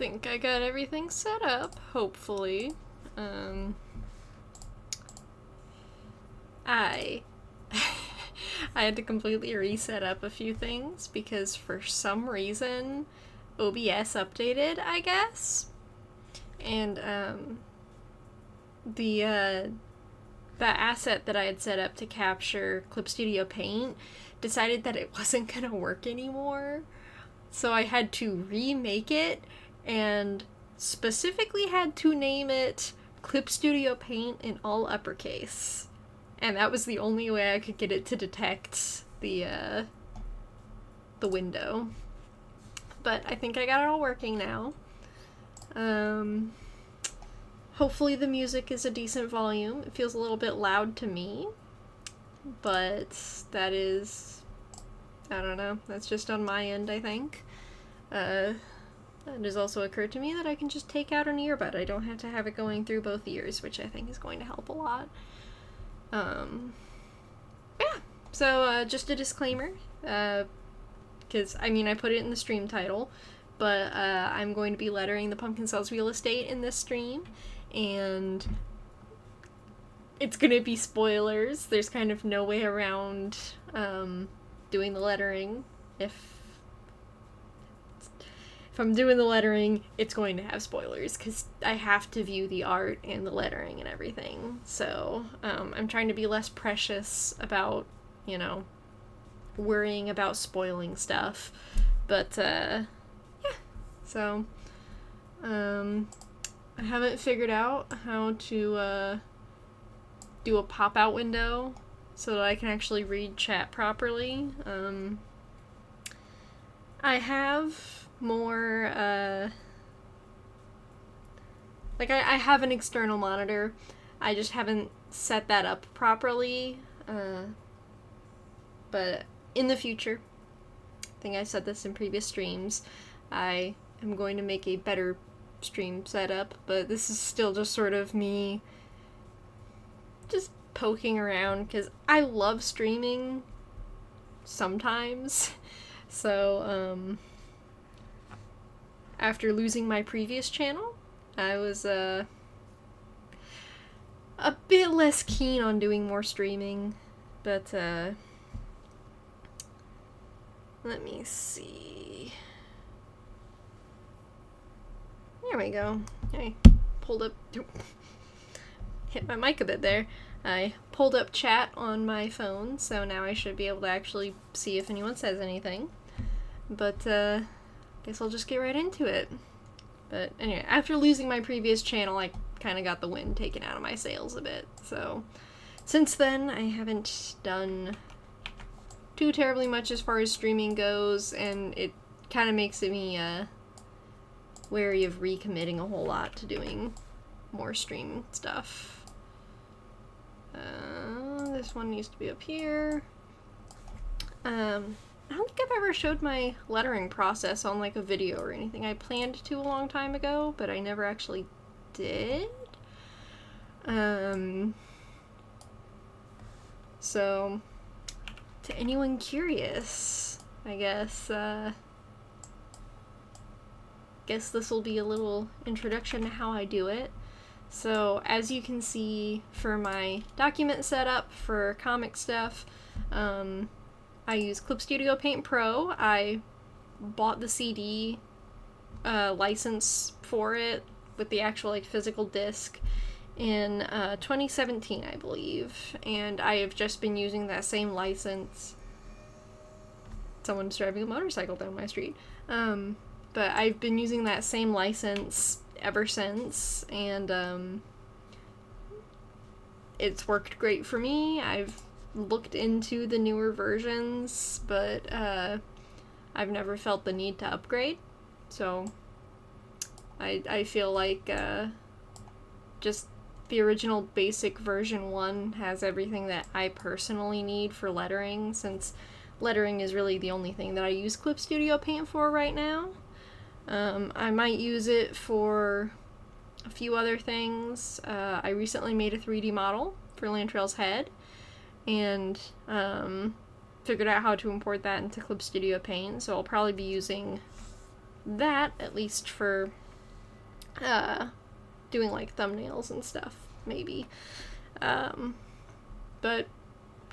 think I got everything set up, hopefully. I I had to completely reset up a few things because for some reason OBS updated, I guess. And the asset that I had set up to capture Clip Studio Paint decided that it wasn't gonna work anymore. So I had to remake it and specifically had to name it Clip Studio Paint in all uppercase. And that was the only way I could get it to detect the window. But I think I got it all working now. Hopefully the music is a decent volume. It feels a little bit loud to me, but that is, I don't know, that's just on my end, I think. It has also occurred to me that I can just take out an earbud. I don't have to have it going through both ears, which I think is going to help a lot. Yeah, so just a disclaimer, because, I mean, I put it in the stream title, but I'm going to be lettering the Pumpkin Cells Real Estate in this stream, and it's going to be spoilers. There's kind of no way around doing the lettering. If I'm doing the lettering, it's going to have spoilers, because I have to view the art and the lettering and everything. So, I'm trying to be less precious about, you know, worrying about spoiling stuff. But, yeah. So, I haven't figured out how to, do a pop-out window so that I can actually read chat properly. I have more, like, I have an external monitor. I just haven't set that up properly, but in the future, I think I said this in previous streams, I am going to make a better stream setup, but this is still just sort of me just poking around, because I love streaming sometimes. So, after losing my previous channel, I was a bit less keen on doing more streaming, but let me see. There we go. I pulled up, hit my mic a bit there. I pulled up chat on my phone, so now I should be able to actually see if anyone says anything. But, guess I'll just get right into it. But anyway, after losing my previous channel, I kind of got the wind taken out of my sails a bit. So, since then, I haven't done too terribly much as far as streaming goes, and it kind of makes me, wary of recommitting a whole lot to doing more stream stuff. This one needs to be up here. I don't think I've ever showed my lettering process on, like, a video or anything. I planned to a long time ago, but I never actually did. So, to anyone curious, I guess this will be a little introduction to how I do it. So, as you can see for my document setup for comic stuff, I use Clip Studio Paint Pro. I bought the CD license for it with the actual, like, physical disc in 2017, I believe, and I have just been using that same license. Someone's driving a motorcycle down my street. But I've been using that same license ever since, and it's worked great for me. I've looked into the newer versions, but I've never felt the need to upgrade, so I feel like just the original basic version 1 has everything that I personally need for lettering, since lettering is really the only thing that I use Clip Studio Paint for right now. I might use it for a few other things. I recently made a 3D model for Lantrell's head, and figured out how to import that into Clip Studio Paint, so I'll probably be using that, at least for doing like thumbnails and stuff, maybe. But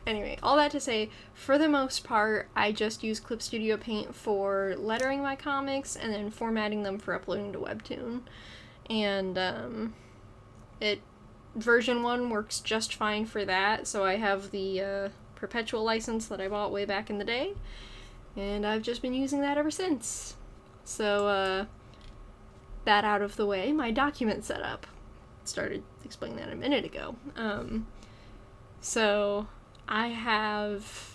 anyway, all that to say, for the most part, I just use Clip Studio Paint for lettering my comics and then formatting them for uploading to Webtoon. And version 1 works just fine for that, so I have the perpetual license that I bought way back in the day, and I've just been using that ever since. So, that out of the way, my document setup. Started explaining that a minute ago. So I have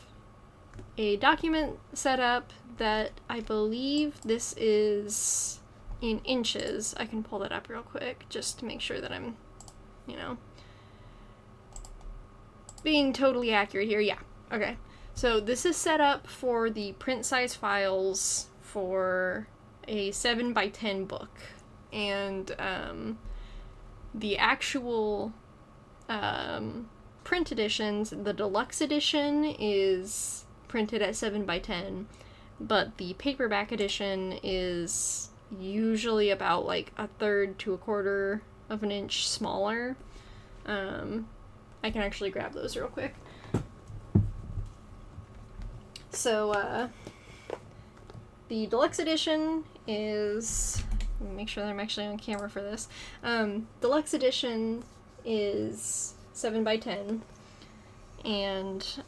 a document set up that I believe this is in inches. I can pull that up real quick just to make sure that I'm, being totally accurate here. Yeah, okay. So this is set up for the print size files for a 7x10 book. And the actual print editions, the deluxe edition is printed at 7x10, but the paperback edition is usually about like 1/3 to 1/4 of an inch smaller. I can actually grab those real quick. So, the deluxe edition is, let me make sure that I'm actually on camera for this. Deluxe edition is 7x10, and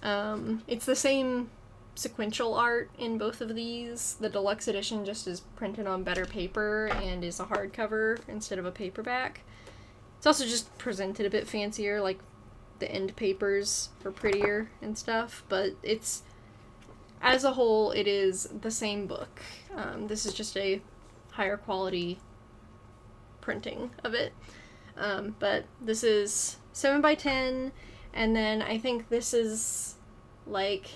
it's the same sequential art in both of these. The deluxe edition just is printed on better paper and is a hardcover instead of a paperback. It's also just presented a bit fancier, like the end papers are prettier and stuff, but it's, as a whole, it is the same book. This is just a higher quality printing of it. But this is 7x10, and then I think this is like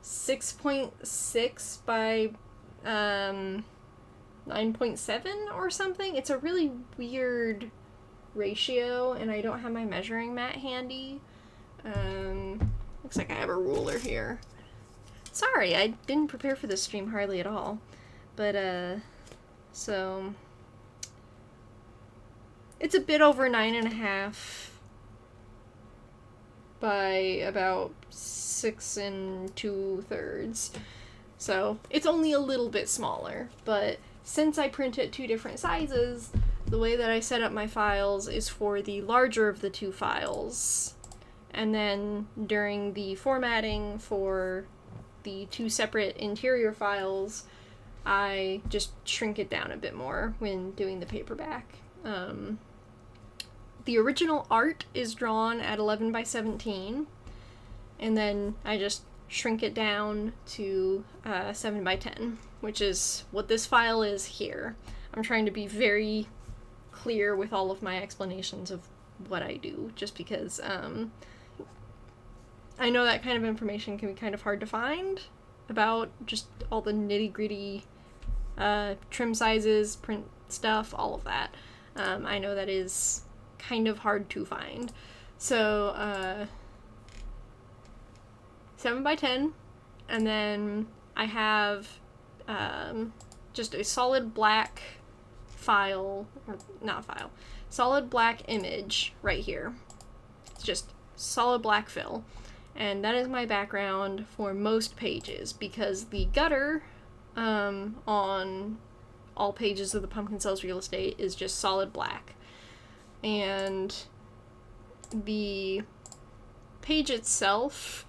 6.6 by 9.7 or something. It's a really weird ratio, and I don't have my measuring mat handy. Looks like I have a ruler here. Sorry, I didn't prepare for this stream hardly at all. But, so it's a bit over 9.5 by about 6 2/3. So it's only a little bit smaller, but since I print at 2 different sizes, the way that I set up my files is for the larger of the 2 files. And then during the formatting for the 2 separate interior files, I just shrink it down a bit more when doing the paperback. The original art is drawn at 11x17, and then I just shrink it down to 7x10, which is what this file is here. I'm trying to be very clear with all of my explanations of what I do, just because I know that kind of information can be kind of hard to find about just all the nitty-gritty trim sizes, print stuff, all of that. I know that is kind of hard to find. So 7x10, and then I have just a solid black file, or not file, solid black image right here. It's just solid black fill. And that is my background for most pages, because the gutter on all pages of the Pumpkin Sells Real Estate is just solid black. And the page itself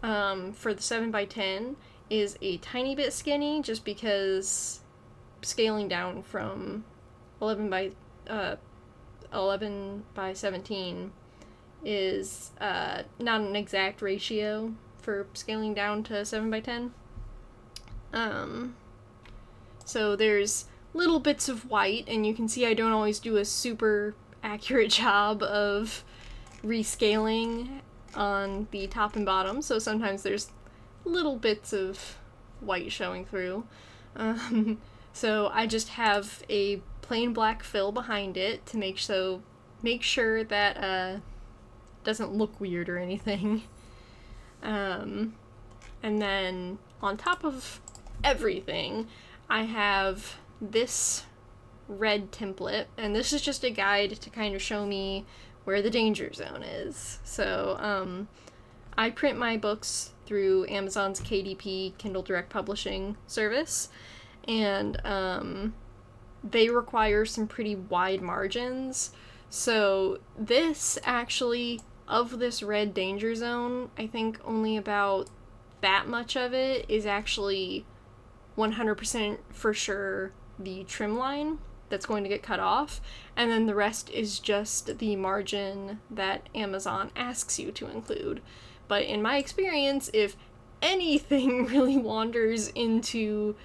for the 7x10 is a tiny bit skinny, just because scaling down from 11x17 is not an exact ratio for scaling down to 7x10. So there's little bits of white, and you can see I don't always do a super accurate job of rescaling on the top and bottom, so sometimes there's little bits of white showing through. So I just have a plain black fill behind it to make sure that doesn't look weird or anything. And then on top of everything, I have this red template, and this is just a guide to kind of show me where the danger zone is. So, I print my books through Amazon's KDP, Kindle Direct Publishing service, and they require some pretty wide margins. So this actually, of this red danger zone, I think only about that much of it is actually 100% for sure the trim line that's going to get cut off, and then the rest is just the margin that Amazon asks you to include. But in my experience, if anything really wanders into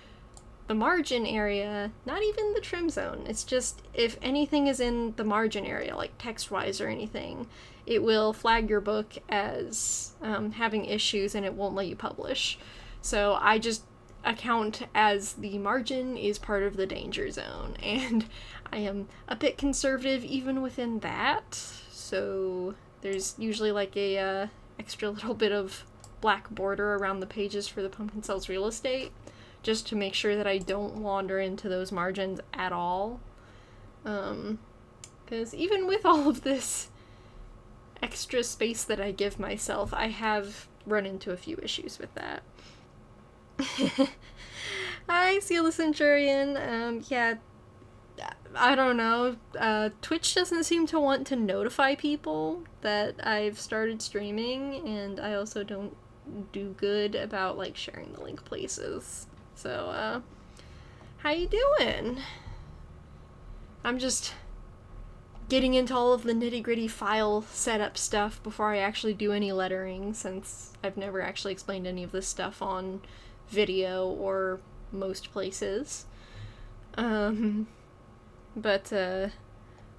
the margin area, not even the trim zone, it's just if anything is in the margin area, like text-wise or anything, it will flag your book as having issues and it won't let you publish. So I just account as the margin is part of the danger zone, and I am a bit conservative even within that. So there's usually like a extra little bit of black border around the pages for the Pumpkin Sells Real Estate, just to make sure that I don't wander into those margins at all. Because even with all of this extra space that I give myself, I have run into a few issues with that. Hi, Seal the Centurion. Yeah, I don't know. Twitch doesn't seem to want to notify people that I've started streaming, and I also don't do good about, like, sharing the link places. So, how you doing? I'm just getting into all of the nitty-gritty file setup stuff before I actually do any lettering, since I've never actually explained any of this stuff on video or most places. But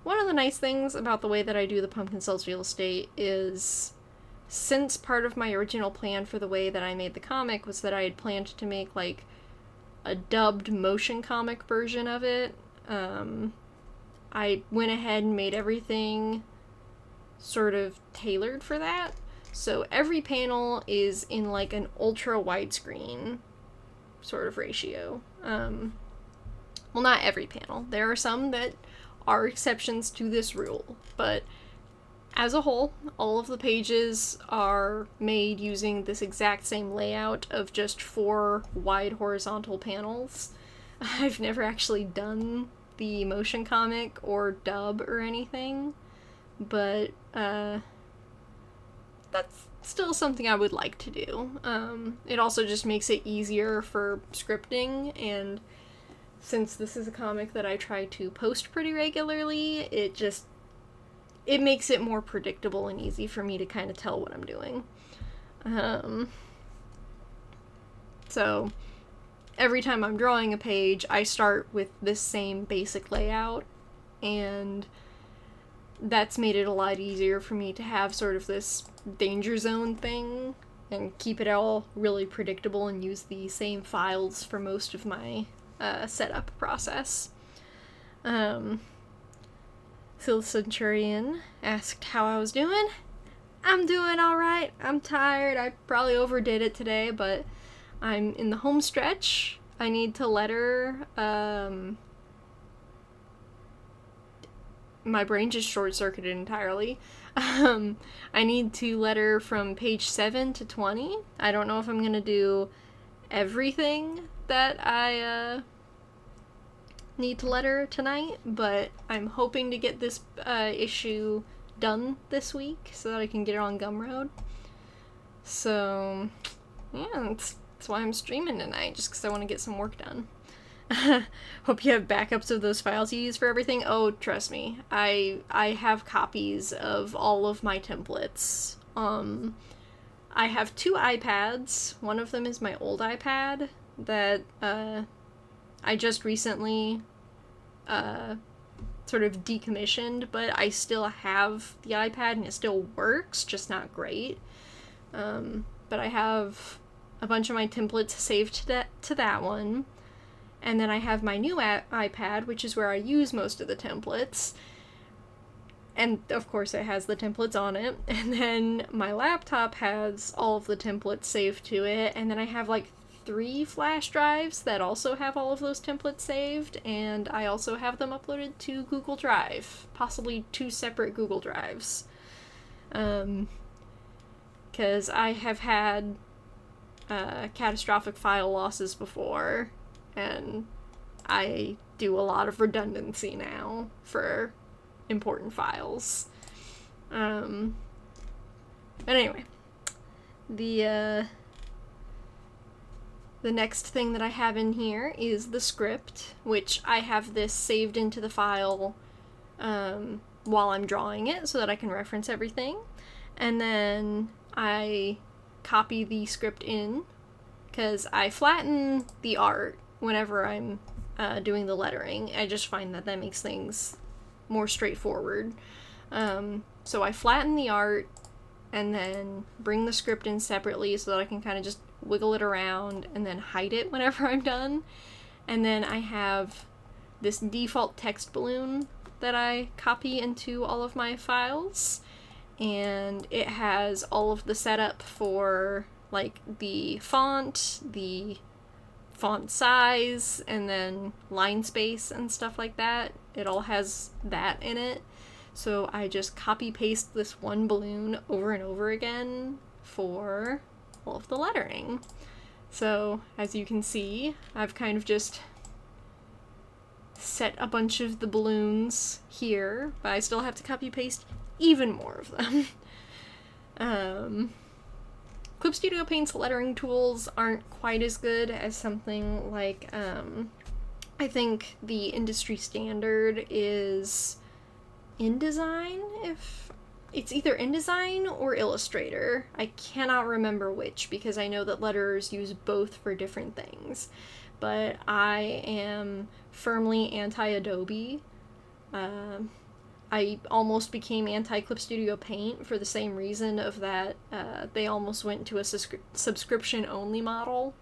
one of the nice things about the way that I do the Pumpkin Sells Real Estate is, since part of my original plan for the way that I made the comic was that I had planned to make, like, a dubbed motion comic version of it, I went ahead and made everything sort of tailored for that. So every panel is in, like, an ultra widescreen sort of ratio. Well, not every panel. There are some that are exceptions to this rule, but as a whole, all of the pages are made using this exact same layout of just 4 wide horizontal panels. I've never actually done the motion comic or dub or anything, but that's still something I would like to do. It also just makes it easier for scripting, and since this is a comic that I try to post pretty regularly, it makes it more predictable and easy for me to kind of tell what I'm doing. So every time I'm drawing a page, I start with this same basic layout, and that's made it a lot easier for me to have sort of this danger zone thing and keep it all really predictable and use the same files for most of my setup process. Phil Centurion asked how I was doing. I'm doing alright. I'm tired. I probably overdid it today, but I'm in the home stretch. I need to letter. My brain just short-circuited entirely. I need to letter from page 7 to 20. I don't know if I'm gonna do everything that I need to letter tonight, but I'm hoping to get this issue done this week so that I can get it on Gumroad. So, yeah, that's why I'm streaming tonight, just because I want to get some work done. Hope you have backups of those files you use for everything. Oh, trust me, I have copies of all of my templates. I have 2 iPads. One of them is my old iPad that I just recently sort of decommissioned, but I still have the iPad and it still works, just not great. But I have a bunch of my templates saved to that one. And then I have my new iPad, which is where I use most of the templates. And of course it has the templates on it. And then my laptop has all of the templates saved to it. And then I have like 3 flash drives that also have all of those templates saved, and I also have them uploaded to Google Drive, possibly 2 separate Google Drives. Because I have had catastrophic file losses before, and I do a lot of redundancy now for important files. But anyway, the next thing that I have in here is the script, which I have this saved into the file while I'm drawing it so that I can reference everything. And then I copy the script in, because I flatten the art whenever I'm doing the lettering. I just find that that makes things more straightforward. So I flatten the art and then bring the script in separately so that I can kind of just wiggle it around and then hide it whenever I'm done. And then I have this default text balloon that I copy into all of my files, and it has all of the setup for like the font size, and then line space and stuff like that. It all has that in it. So I just copy paste this one balloon over and over again for all of the lettering. So as you can see, I've kind of just set a bunch of the balloons here, but I still have to copy paste even more of them. Clip Studio Paint's lettering tools aren't quite as good as something like, I think the industry standard is InDesign, if it's either InDesign or Illustrator. I cannot remember which, because I know that letterers use both for different things. But I am firmly anti-Adobe. I almost became anti-Clip Studio Paint for the same reason of that they almost went to a subscription-only model.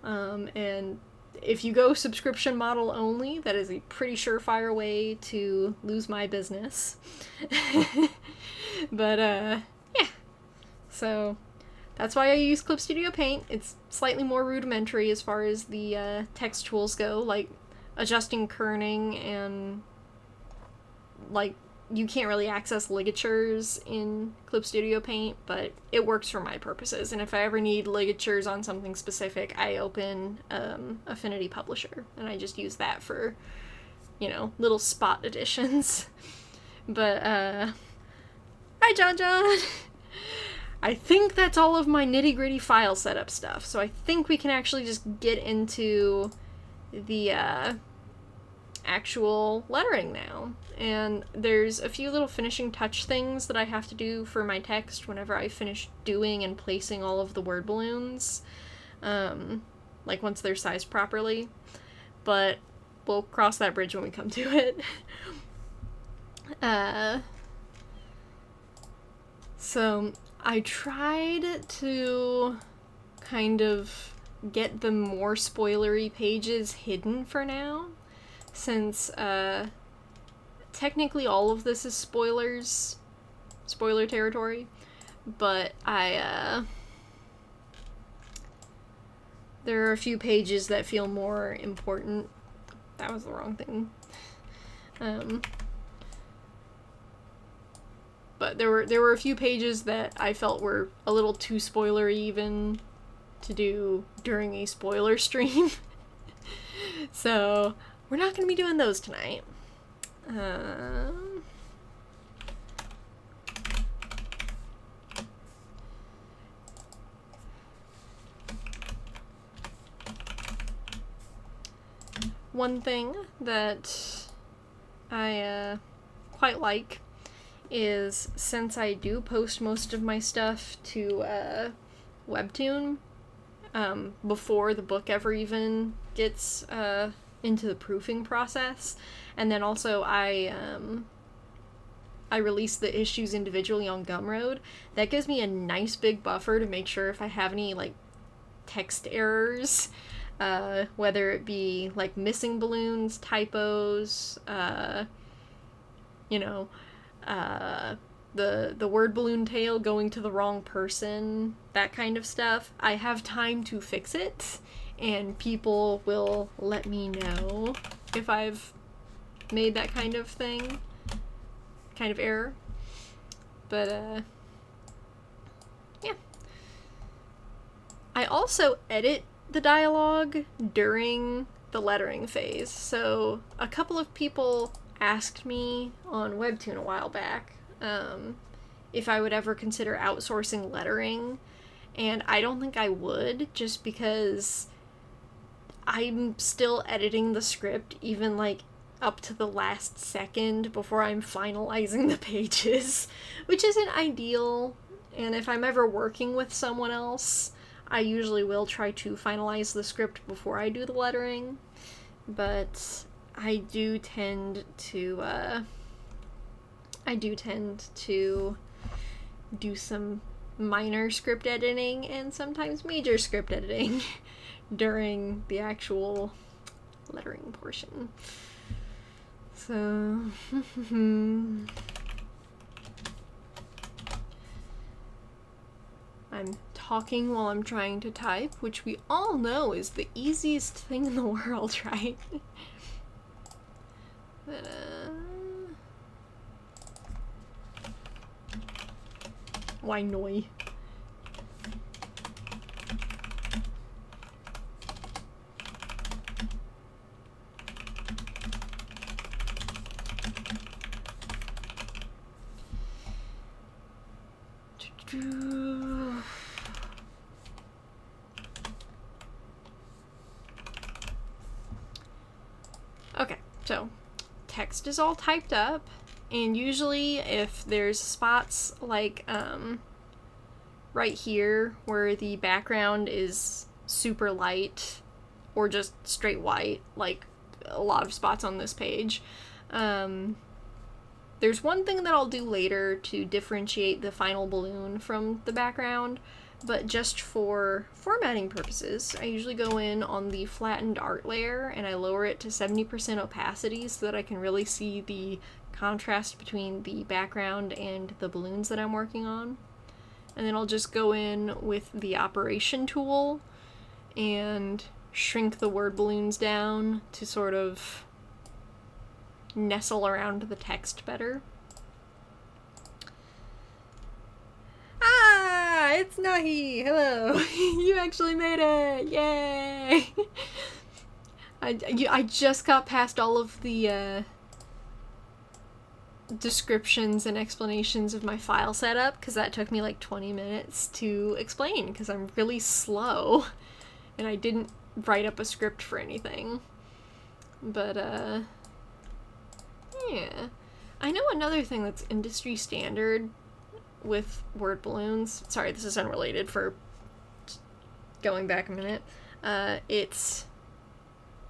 And if you go subscription model only, that is a pretty surefire way to lose my business. But, yeah. So, that's why I use Clip Studio Paint. It's slightly more rudimentary as far as the text tools go, like adjusting kerning, and like you can't really access ligatures in Clip Studio Paint, but it works for my purposes. And if I ever need ligatures on something specific, I open Affinity Publisher, and I just use that for, you know, little spot additions. But, hi John! I think that's all of my nitty-gritty file setup stuff, so I think we can actually just get into the actual lettering now. And there's a few little finishing touch things that I have to do for my text whenever I finish doing and placing all of the word balloons, like once they're sized properly, but we'll cross that bridge when we come to it. So I tried to kind of get the more spoilery pages hidden for now, since technically all of this is spoiler territory, but there are a few pages that feel more important. That was the wrong thing. But there were a few pages that I felt were a little too spoilery even to do during a spoiler stream. So we're not going to be doing those tonight. One thing that I quite like is, since I do post most of my stuff to Webtoon before the book ever even gets into the proofing process, and then also I release the issues individually on Gumroad, that gives me a nice big buffer to make sure if I have any like text errors, whether it be like missing balloons, typos, the word balloon tail going to the wrong person, that kind of stuff, I have time to fix it, and people will let me know if I've made that kind of thing, kind of error. But, yeah. I also edit the dialogue during the lettering phase. So a couple of people asked me on Webtoon a while back if I would ever consider outsourcing lettering, and I don't think I would, just because I'm still editing the script, even like up to the last second before I'm finalizing the pages, which isn't ideal. And if I'm ever working with someone else, I usually will try to finalize the script before I do the lettering, but I do tend to do some minor script editing and sometimes major script editing during the actual lettering portion. So, I'm talking while I'm trying to type, which we all know is the easiest thing in the world, right? But, why noi? Okay, so text is all typed up, and usually if there's spots like right here where the background is super light or just straight white, like a lot of spots on this page, there's one thing that I'll do later to differentiate the final balloon from the background, but just for formatting purposes, I usually go in on the flattened art layer and I lower it to 70% opacity so that I can really see the contrast between the background and the balloons that I'm working on. And then I'll just go in with the operation tool and shrink the word balloons down to sort of nestle around the text better. Ah, it's Nahi! Hello! You actually made it! Yay! I just got past all of the descriptions and explanations of my file setup, because that took me like 20 minutes to explain, because I'm really slow, and I didn't write up a script for anything. But, yeah. I know another thing that's industry standard with word balloons. Sorry, this is unrelated for going back a minute. It's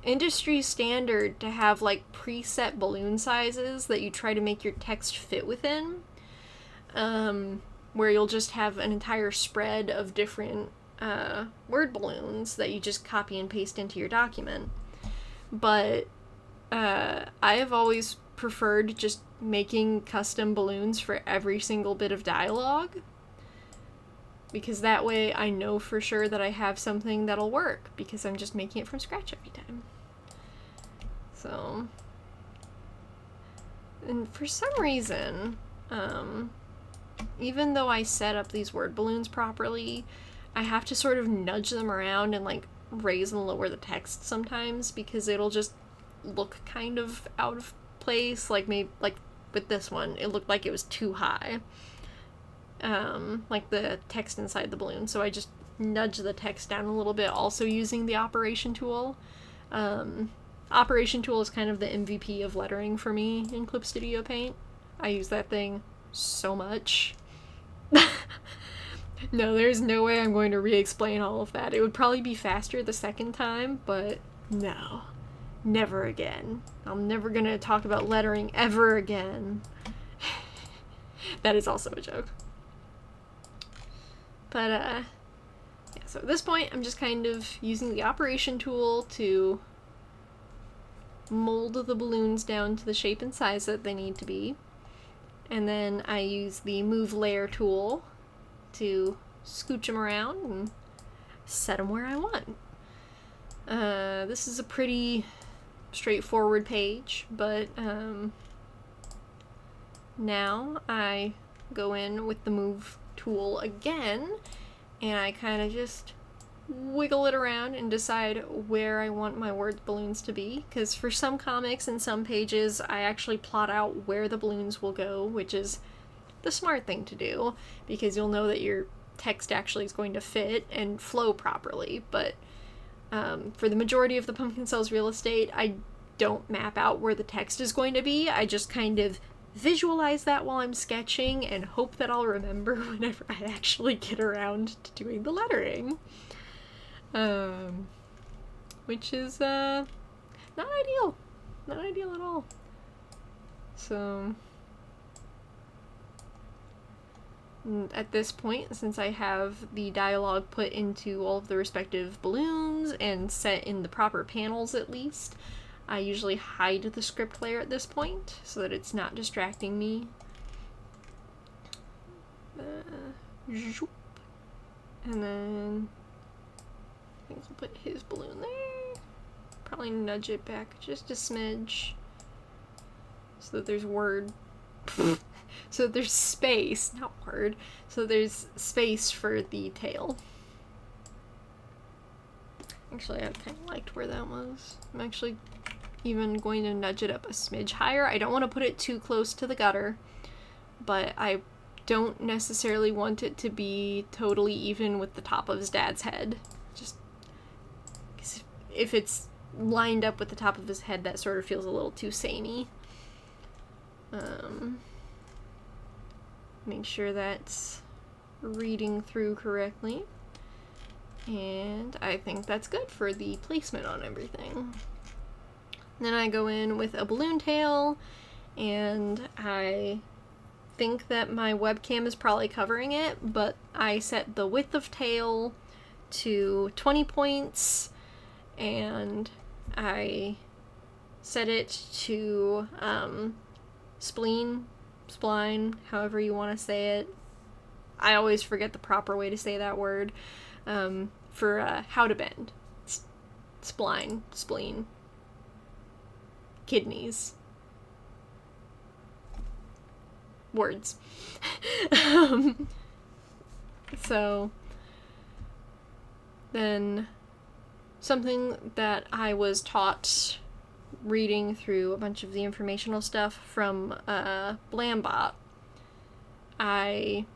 industry standard to have like preset balloon sizes that you try to make your text fit within, where you'll just have an entire spread of different word balloons that you just copy and paste into your document. But I have always preferred just making custom balloons for every single bit of dialogue, because that way I know for sure that I have something that'll work, because I'm just making it from scratch every time. So, and for some reason, even though I set up these word balloons properly, I have to sort of nudge them around and like raise and lower the text sometimes, because it'll just look kind of out of place. Like maybe like with this one, it looked like it was too high, like the text inside the balloon, so I just nudge the text down a little bit, also using the operation tool. Operation tool is kind of the MVP of lettering for me in Clip Studio Paint. I use that thing so much. No, there's no way I'm going to re-explain all of that. It would probably be faster the second time, but no. Never again. I'm never gonna talk about lettering ever again. That is also a joke. But, yeah, so at this point, I'm just kind of using the operation tool to mold the balloons down to the shape and size that they need to be. And then I use the move layer tool to scooch them around and set them where I want. This is a pretty straightforward page, but now I go in with the move tool again, and I kind of just wiggle it around and decide where I want my word balloons to be, because for some comics and some pages I actually plot out where the balloons will go, which is the smart thing to do, because you'll know that your text actually is going to fit and flow properly. But for the majority of the Pumpkin Cells real estate, I don't map out where the text is going to be. I just kind of visualize that while I'm sketching and hope that I'll remember whenever I actually get around to doing the lettering. Which is not ideal. Not ideal at all. So at this point, since I have the dialogue put into all of the respective balloons and set in the proper panels at least, I usually hide the script layer at this point so that it's not distracting me. And then I think we'll put his balloon there. Probably nudge it back just a smidge so that there's word. So that there's space, not word, so there's space for the tail. Actually, I kind of liked where that was. I'm actually even going to nudge it up a smidge higher. I don't want to put it too close to the gutter, but I don't necessarily want it to be totally even with the top of his dad's head. Just because if it's lined up with the top of his head, that sort of feels a little too samey. Make sure that's reading through correctly. And I think that's good for the placement on everything. Then I go in with a balloon tail, and I think that my webcam is probably covering it, but I set the width of tail to 20 points, and I set it to spline, however you want to say it. I always forget the proper way to say that word. For how to bend. Spline, spleen, kidneys. Words. So then something that I was taught reading through a bunch of the informational stuff from Blambot, I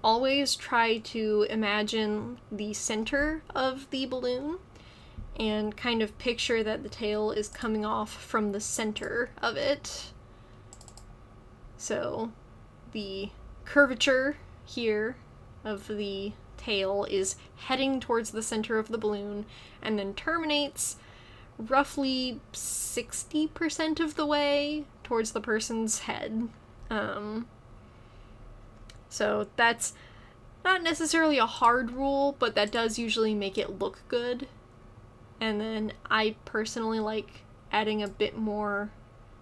always try to imagine the center of the balloon and kind of picture that the tail is coming off from the center of it. So the curvature here of the tail is heading towards the center of the balloon and then terminates roughly 60% of the way towards the person's head. So that's not necessarily a hard rule, but that does usually make it look good. And then I personally like adding a bit more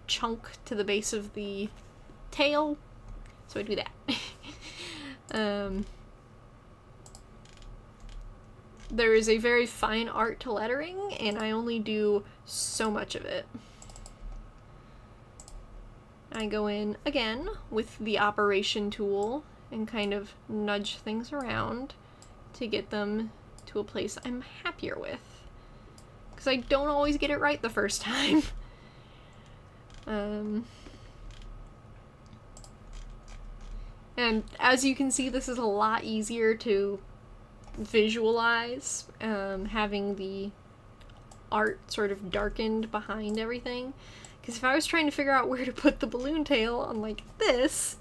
chunk to the base of the tail, so I do that. There is a very fine art to lettering, and I only do so much of it. I go in again with the operation tool and kind of nudge things around to get them to a place I'm happier with. Because I don't always get it right the first time. And as you can see, this is a lot easier to visualize, having the art sort of darkened behind everything. Because if I was trying to figure out where to put the balloon tail on like this,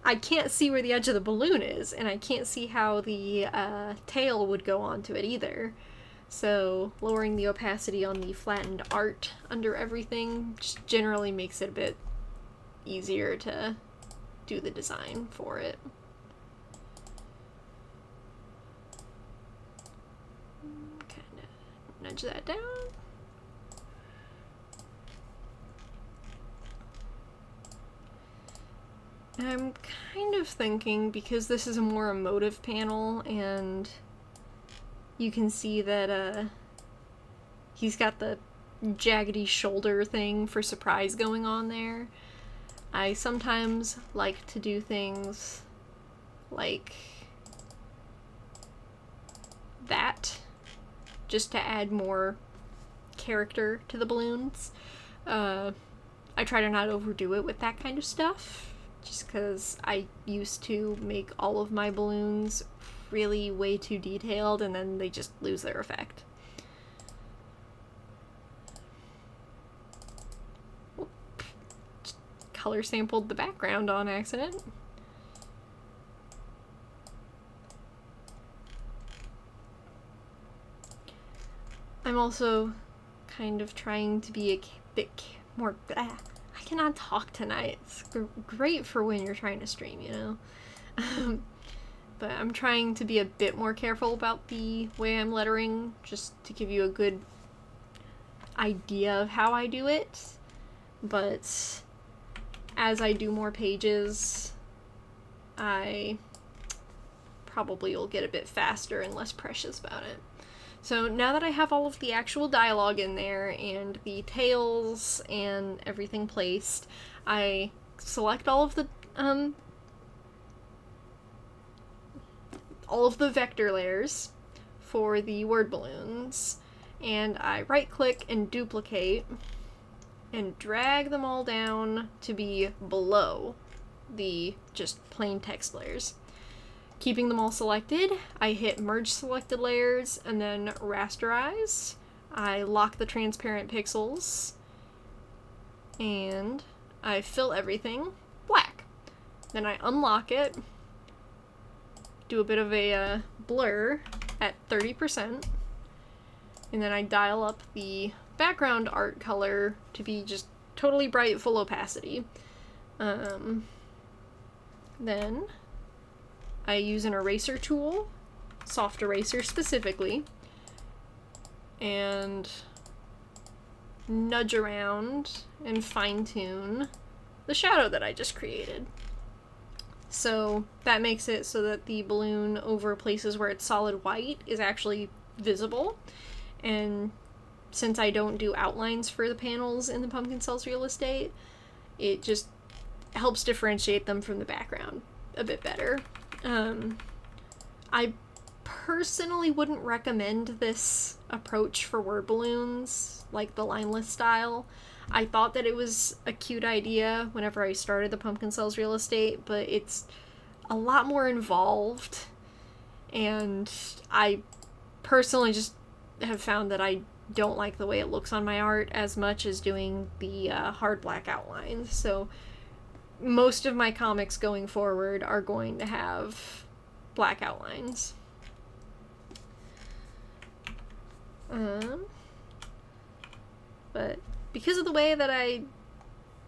I can't see where the edge of the balloon is, and I can't see how the tail would go onto it either. So lowering the opacity on the flattened art under everything just generally makes it a bit easier to do the design for it. Kind of nudge that down. And I'm kind of thinking, because this is a more emotive panel, and you can see that he's got the jaggedy shoulder thing for surprise going on there. I sometimes like to do things like that, just to add more character to the balloons. I try to not overdo it with that kind of stuff, just because I used to make all of my balloons really way too detailed and then they just lose their effect. Just color sampled the background on accident. I'm also kind of trying to be a bit more... I cannot talk tonight. It's great for when you're trying to stream, you know? But I'm trying to be a bit more careful about the way I'm lettering, just to give you a good idea of how I do it. But as I do more pages, I probably will get a bit faster and less precious about it. So now that I have all of the actual dialogue in there and the tails and everything placed, I select all of the vector layers for the word balloons, and I right click and duplicate and drag them all down to be below the just plain text layers. Keeping them all selected, I hit merge selected layers and then rasterize. I lock the transparent pixels and I fill everything black. Then I unlock it, do a bit of a blur at 30%, and then I dial up the background art color to be just totally bright, full opacity. Then I use an eraser tool, soft eraser specifically, and nudge around and fine-tune the shadow that I just created. So that makes it so that the balloon over places where it's solid white is actually visible. And since I don't do outlines for the panels in the Pumpkin Sells Real Estate, it just helps differentiate them from the background a bit better. I personally wouldn't recommend this approach for word balloons, like the lineless style. I thought that it was a cute idea whenever I started the Pumpkin Sells Real Estate, but it's a lot more involved, and I personally just have found that I don't like the way it looks on my art as much as doing the hard black outlines. So most of my comics going forward are going to have black outlines. But because of the way that I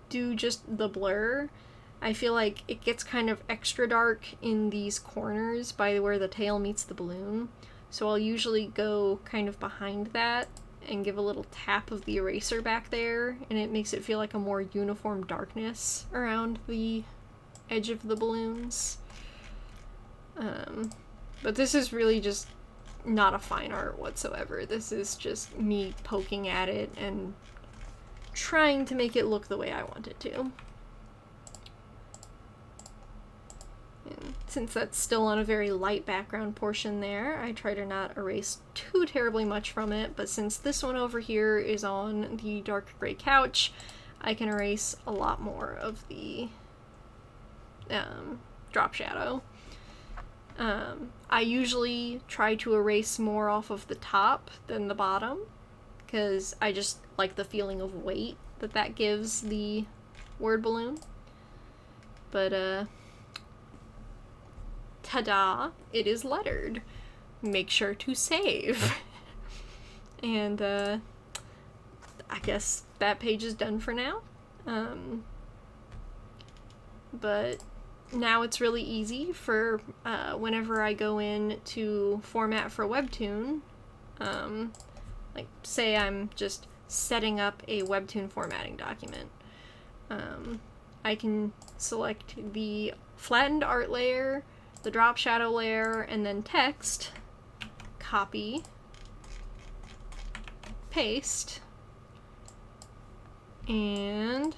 do just the blur, I feel like it gets kind of extra dark in these corners by where the tail meets the balloon. So I'll usually go kind of behind that and give a little tap of the eraser back there, and it makes it feel like a more uniform darkness around the edge of the balloons. But this is really just not a fine art whatsoever. This is just me poking at it and trying to make it look the way I want it to. And since that's still on a very light background portion there, I try to not erase too terribly much from it, but since this one over here is on the dark gray couch, I can erase a lot more of the drop shadow. I usually try to erase more off of the top than the bottom, because I just like the feeling of weight that that gives the word balloon. But, ta-da! It is lettered. Make sure to save. And, I guess that page is done for now. But now it's really easy for whenever I go in to format for Webtoon, like say I'm just setting up a Webtoon formatting document. I can select the flattened art layer, the drop shadow layer, and then text, copy, paste, and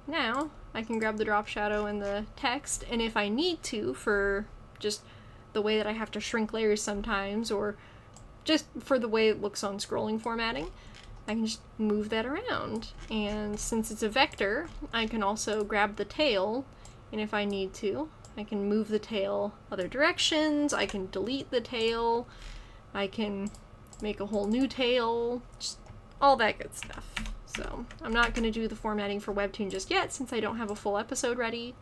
now I can grab the drop shadow and the text, and if I need to, for just the way that I have to shrink layers sometimes, or just for the way it looks on scrolling formatting, I can just move that around. And since it's a vector, I can also grab the tail, and if I need to, I can move the tail other directions, I can delete the tail, I can make a whole new tail, just all that good stuff. So I'm not going to do the formatting for Webtoon just yet, since I don't have a full episode ready,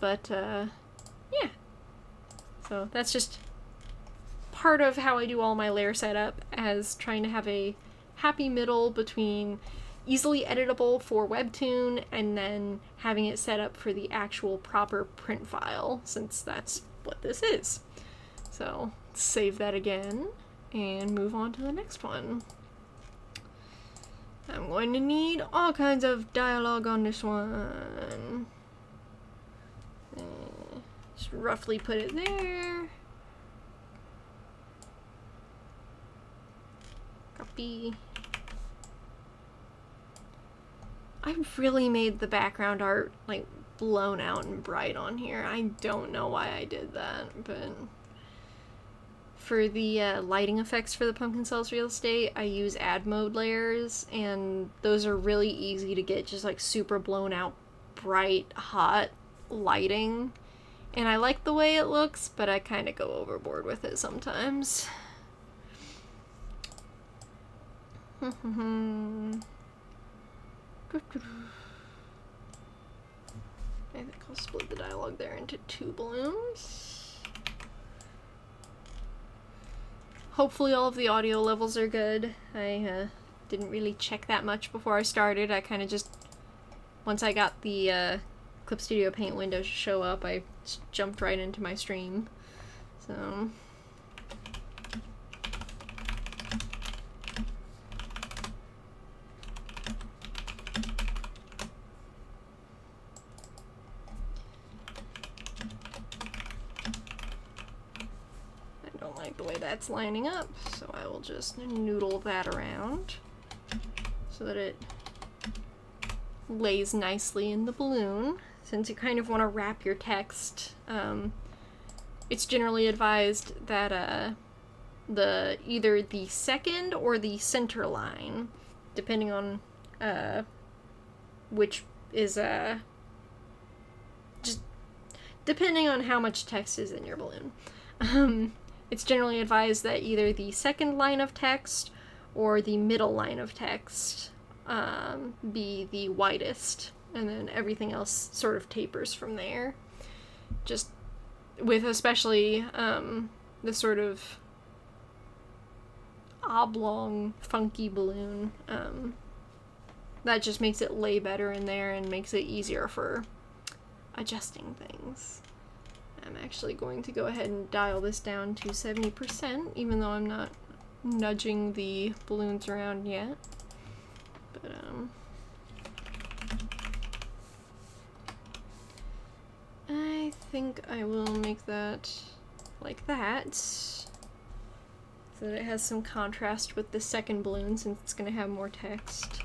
but yeah. So that's just part of how I do all my layer setup, as trying to have a happy middle between easily editable for Webtoon and then having it set up for the actual proper print file, since that's what this is. So save that again and move on to the next one. I'm going to need all kinds of dialogue on this one. Just roughly put it there. Copy. I really made the background art like blown out and bright on here. I don't know why I did that, but for the lighting effects for the Pumpkin Cells real estate, I use add mode layers, and those are really easy to get just like super blown out, bright, hot lighting. And I like the way it looks, but I kind of go overboard with it sometimes. I think I'll split the dialogue there into 2 balloons. Hopefully all of the audio levels are good. I didn't really check that much before I started. I kind of just, once I got the Clip Studio Paint window to show up, I just jumped right into my stream. So the way that's lining up, so I will just noodle that around so that it lays nicely in the balloon. Since you kind of want to wrap your text, it's generally advised that either the second or the center line, depending on which is just depending on how much text is in your balloon. It's generally advised that either the second line of text or the middle line of text be the widest, and then everything else sort of tapers from there. Just with especially the sort of oblong, funky balloon, that just makes it lay better in there and makes it easier for adjusting things. I'm actually going to go ahead and dial this down to 70%, even though I'm not nudging the balloons around yet. But, I think I will make that like that, so that it has some contrast with the second balloon, since it's going to have more text.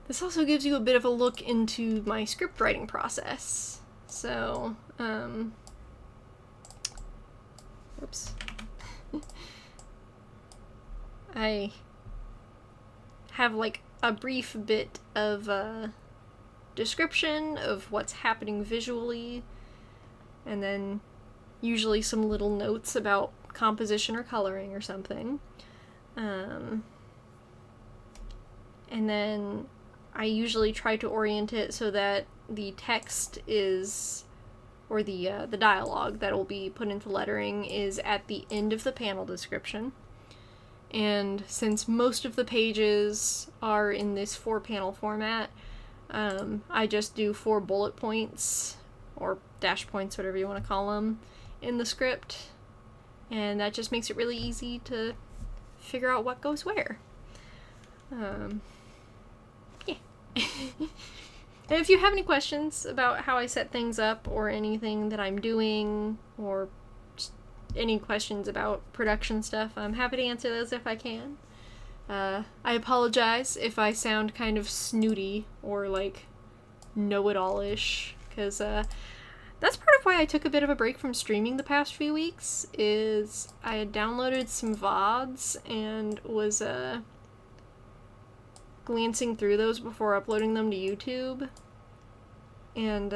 This also gives you a bit of a look into my script writing process. So, whoops. I have like a brief bit of description of what's happening visually, and then usually some little notes about composition or coloring or something. And then I usually try to orient it so that the text is or the dialogue that will be put into lettering is at the end of the panel description. And since most of the pages are in this 4-panel format, I just do 4 bullet points, or dash points, whatever you want to call them, in the script. And that just makes it really easy to figure out what goes where. Yeah. And if you have any questions about how I set things up, or anything that I'm doing, or just any questions about production stuff, I'm happy to answer those if I can. I apologize if I sound kind of snooty, or like know-it-all-ish, because that's part of why I took a bit of a break from streaming the past few weeks, is I had downloaded some VODs and was glancing through those before uploading them to YouTube. And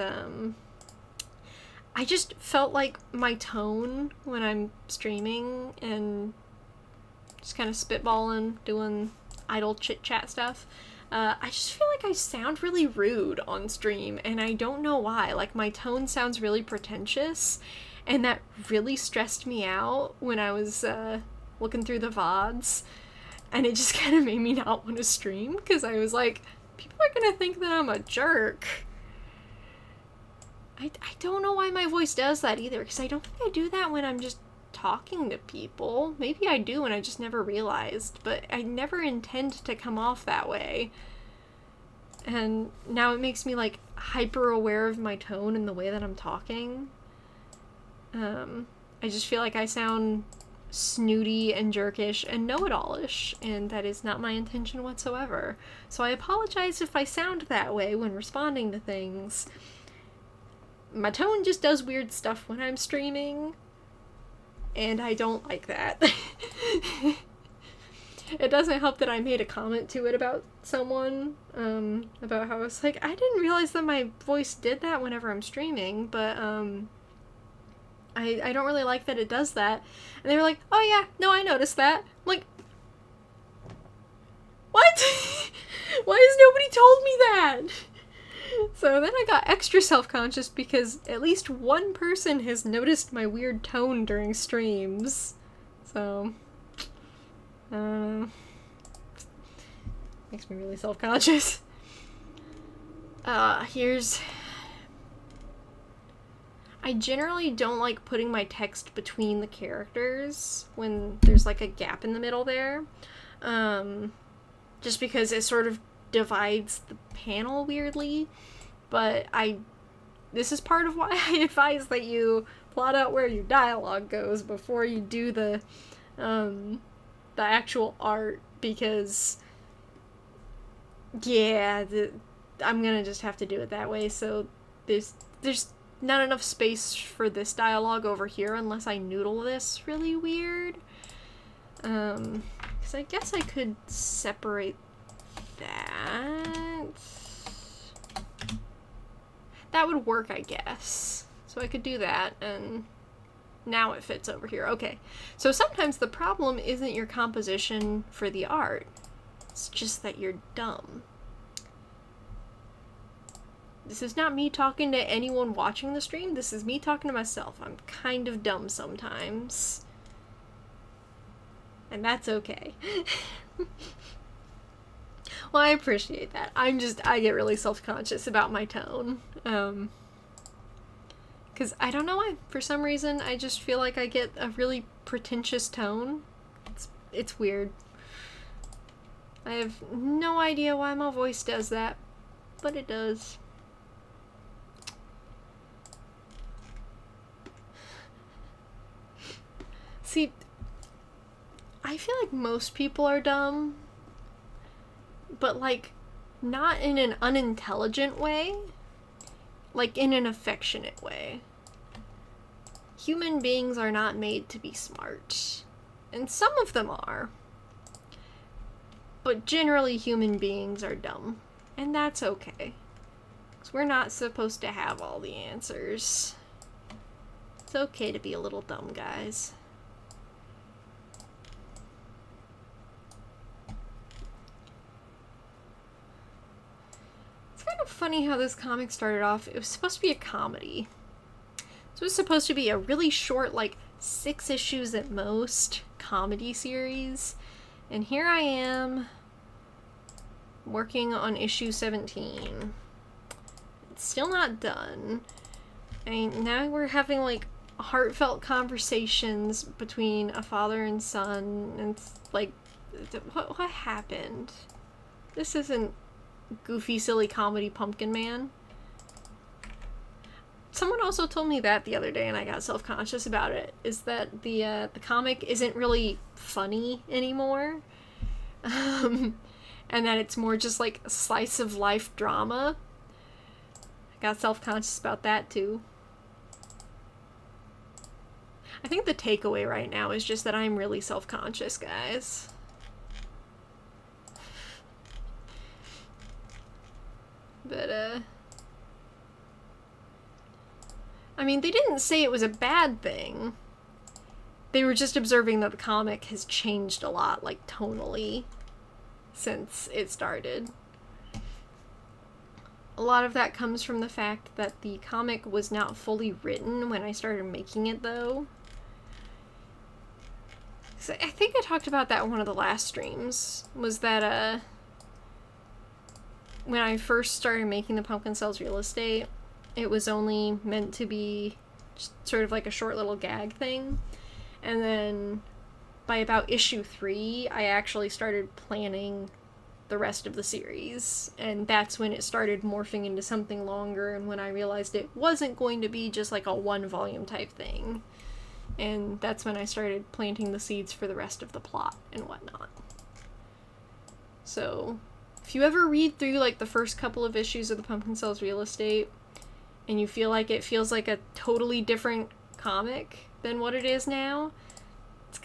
I just felt like my tone when I'm streaming and just kind of spitballing, doing idle chit-chat stuff, I just feel like I sound really rude on stream, and I don't know why. Like, my tone sounds really pretentious, and that really stressed me out when I was looking through the VODs, and it just kind of made me not want to stream, because I was like, people are gonna think that I'm a jerk. I don't know why my voice does that either, because I don't think I do that when I'm just talking to people. Maybe I do and I just never realized, but I never intend to come off that way. And now it makes me like hyper aware of my tone and the way that I'm talking. I just feel like I sound snooty and jerkish and know-it-all-ish, and that is not my intention whatsoever. So I apologize if I sound that way when responding to things. My tone just does weird stuff when I'm streaming, and I don't like that. It doesn't help that I made a comment to it about someone, about how I was like, I didn't realize that my voice did that whenever I'm streaming, but, I don't really like that it does that. And they were like, oh yeah, no, I noticed that. I'm like, what? Why has nobody told me that? So then I got extra self-conscious because at least one person has noticed my weird tone during streams. So, makes me really self-conscious. I generally don't like putting my text between the characters when there's like a gap in the middle there. Just because it sort of divides the panel weirdly, but this is part of why I advise that you plot out where your dialogue goes before you do the actual art, because yeah, I'm gonna just have to do it that way, so there's not enough space for this dialogue over here unless I noodle this really weird. Because I guess I could separate that. That would work, I guess. So I could do that, and now it fits over here. Okay, so sometimes the problem isn't your composition for the art. It's just that you're dumb. This is not me talking to anyone watching the stream. This is me talking to myself. I'm kind of dumb sometimes. And that's okay. Well, I appreciate that. I get really self-conscious about my tone. Because I don't know why. For some reason, I just feel like I get a really pretentious tone. It's weird. I have no idea why my voice does that, but it does. See, I feel like most people are dumb, but like, not in an unintelligent way, like in an affectionate way. Human beings are not made to be smart, and some of them are, but generally human beings are dumb, and that's okay, because we're not supposed to have all the answers. It's okay to be a little dumb, guys. Funny how this comic started off. It was supposed to be a comedy, So it's supposed to be a really short, like 6 issues at most, comedy series. And here I am, working on issue 17. It's still not done. And now we're having, like, heartfelt conversations between a father and son, and it's like, what happened? This isn't goofy, silly comedy Pumpkin Man. Someone also told me that the other day, and I got self-conscious about it, is that the comic isn't really funny anymore. And that it's more just like a slice of life drama. I got self-conscious about that too. I think the takeaway right now is just that I'm really self-conscious, guys. But, I mean, they didn't say it was a bad thing. They were just observing that the comic has changed a lot, like, tonally, since it started. A lot of that comes from the fact that the comic was not fully written when I started making it, though. So I think I talked about that in one of the last streams, was that, when I first started making the Pumpkin Sells Real Estate, it was only meant to be just sort of like a short little gag thing. And then by about issue 3, I actually started planning the rest of the series. And that's when it started morphing into something longer, and when I realized it wasn't going to be just like a 1-volume type thing. And that's when I started planting the seeds for the rest of the plot and whatnot. So, if you ever read through like the first couple of issues of the Pumpkin Sells Real Estate, and you feel like it feels like a totally different comic than what it is now, it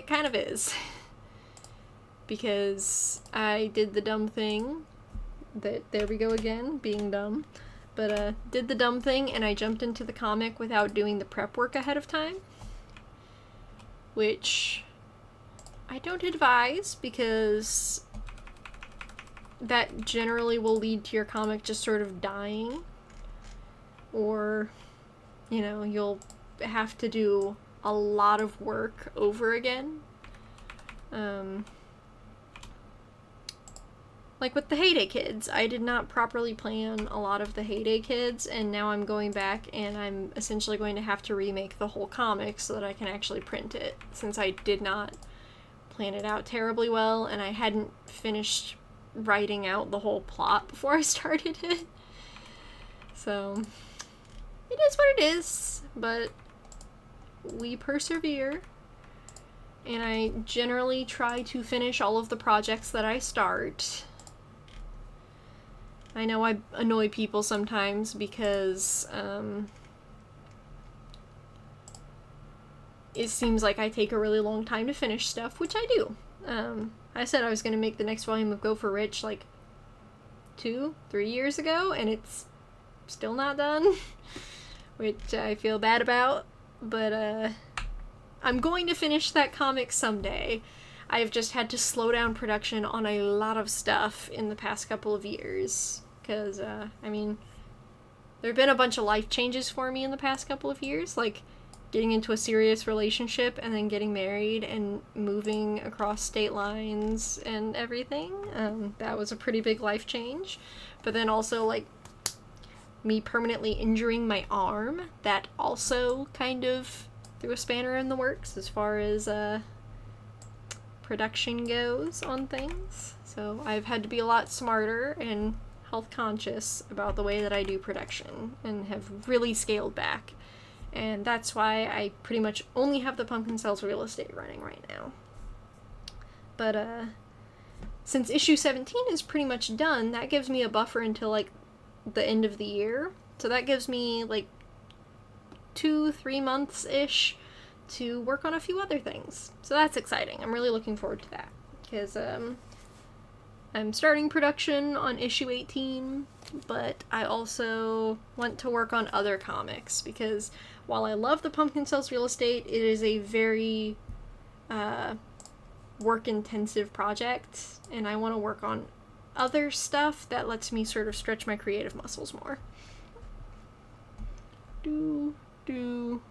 kind of is. Because I did the dumb thing, there we go again, being dumb, but did the dumb thing and I jumped into the comic without doing the prep work ahead of time, which I don't advise, because that generally will lead to your comic just sort of dying, or, you know, you'll have to do a lot of work over again. Like with the Heyday Kids, I did not properly plan a lot of the Heyday Kids, and now I'm going back and I'm essentially going to have to remake the whole comic so that I can actually print it, since I did not plan it out terribly well, and I hadn't finished writing out the whole plot before I started it. So, it is what it is, but we persevere, and I generally try to finish all of the projects that I start. I know I annoy people sometimes because it seems like I take a really long time to finish stuff, which I do. I said I was going to make the next volume of Go for Rich like 2-3 years ago, and it's still not done, which I feel bad about, but I'm going to finish that comic someday. I have just had to slow down production on a lot of stuff in the past couple of years, because, I mean, there have been a bunch of life changes for me in the past couple of years, like getting into a serious relationship and then getting married and moving across state lines and everything. That was a pretty big life change. But then also, like, me permanently injuring my arm, that also kind of threw a spanner in the works as far as production goes on things. So I've had to be a lot smarter and health conscious about the way that I do production, and have really scaled back. And that's why I pretty much only have the Pumpkin Sells Real Estate running right now. But since issue 17 is pretty much done, that gives me a buffer until like the end of the year. So that gives me like 2-3 months-ish to work on a few other things. So that's exciting. I'm really looking forward to that, because I'm starting production on issue 18, but I also want to work on other comics, because while I love the Pumpkin Sells Real Estate, it is a very work-intensive project, and I want to work on other stuff that lets me sort of stretch my creative muscles more. do.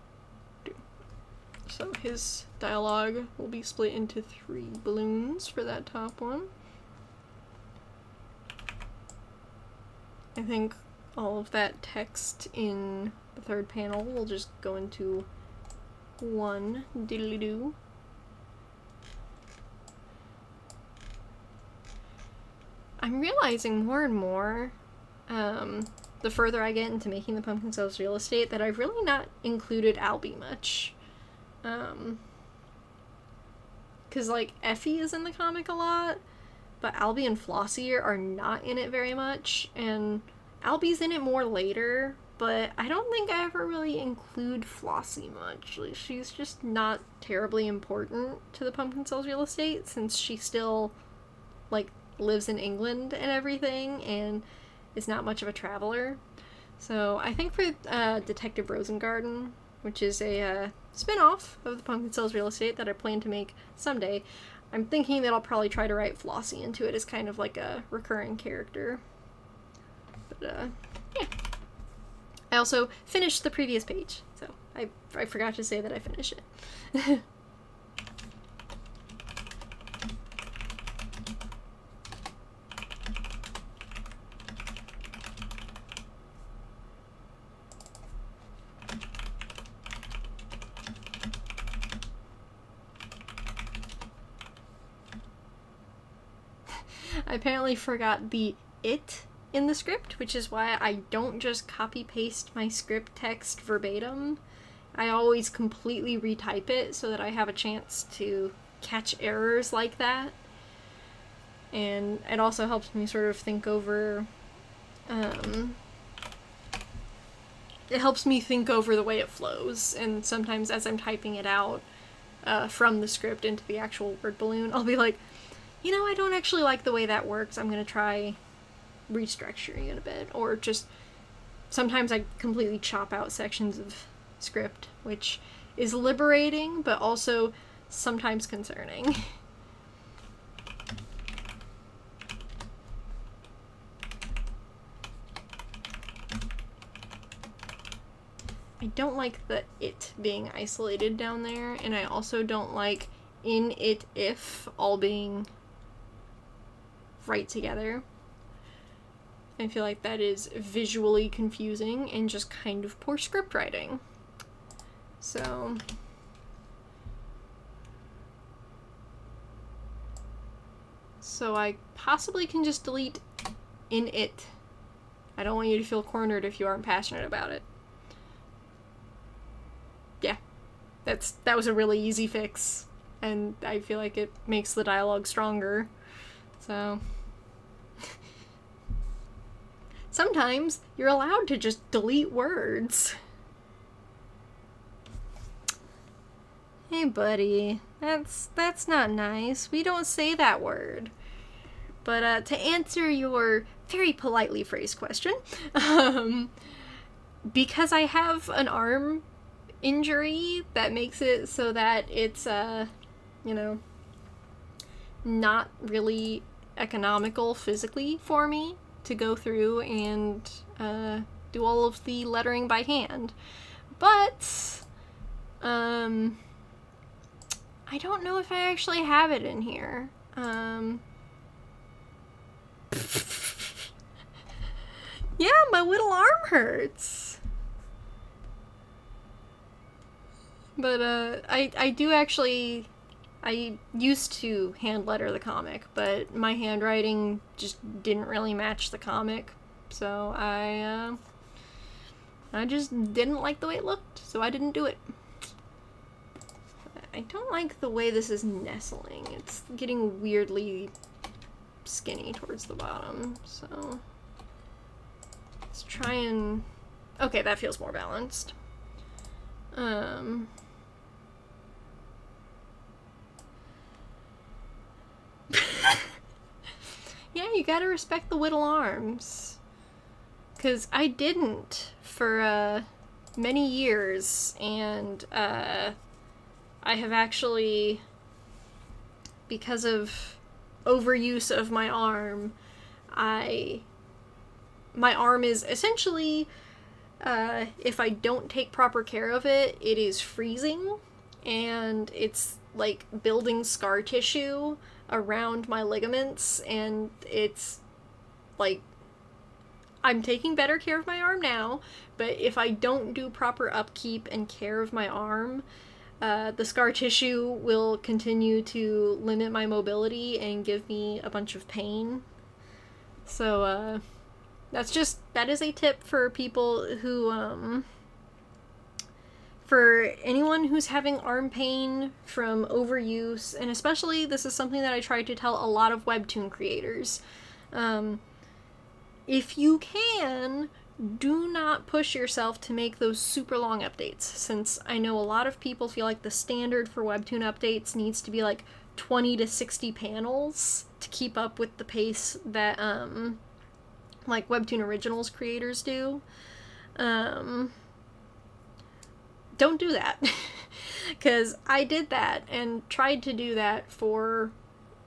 So his dialogue will be split into 3 balloons for that top one. I think all of that text in the 3rd panel will just go into 1 diddly-doo. I'm realizing more and more, the further I get into making the Pumpkin Cells real estate, that I've really not included Albie much. 'Cause, like, Effie is in the comic a lot, but Albie and Flossie are not in it very much, and Albie's in it more later, but I don't think I ever really include Flossie much. Like, she's just not terribly important to the Pumpkin Cells real estate, since she still, like, lives in England and everything, and is not much of a traveler. So I think for Detective Rosengarten, which is a spin-off of the Pumpkin Cells real estate that I plan to make someday, I'm thinking that I'll probably try to write Flossie into it as kind of like a recurring character. But yeah. I also finished the previous page, so I forgot to say that I finished it. I apparently forgot the "it" in the script, which is why I don't just copy-paste my script text verbatim. I always completely retype it so that I have a chance to catch errors like that. And it also helps me sort of think over, it helps me think over the way it flows, and sometimes as I'm typing it out from the script into the actual word balloon, I'll be like, you know, I don't actually like the way that works, I'm gonna try restructuring it a bit, or just sometimes I completely chop out sections of script, which is liberating, but also sometimes concerning. I don't like the "it" being isolated down there, and I also don't like "in it if" all being right together. I feel like that is visually confusing and just kind of poor script writing. So I possibly can just delete "in it." I don't want you to feel cornered if you aren't passionate about it. Yeah, that was a really easy fix, and I feel like it makes the dialogue stronger. So sometimes you're allowed to just delete words. Hey buddy, that's not nice. We don't say that word. But to answer your very politely phrased question, because I have an arm injury that makes it so that it's, you know, not really economical physically for me to go through and do all of the lettering by hand. But I don't know if I actually have it in here. Yeah, my little arm hurts. But I do actually, I used to hand letter the comic, but my handwriting just didn't really match the comic, so I just didn't like the way it looked, so I didn't do it. I don't like the way this is nestling. It's getting weirdly skinny towards the bottom, so let's try and... Okay, that feels more balanced. Yeah, you gotta respect the whittle arms. 'Cause I didn't for many years, and I have actually, because of overuse of my arm, my arm is essentially if I don't take proper care of it, it is freezing, and it's like building scar tissue around my ligaments, and it's like, I'm taking better care of my arm now, but if I don't do proper upkeep and care of my arm, the scar tissue will continue to limit my mobility and give me a bunch of pain. So, that is a tip for people who, for anyone who's having arm pain from overuse, and especially this is something that I try to tell a lot of webtoon creators. If you can, do not push yourself to make those super long updates, since I know a lot of people feel like the standard for webtoon updates needs to be like 20 to 60 panels to keep up with the pace that, like webtoon originals creators do. Don't do that. Because I did that and tried to do that for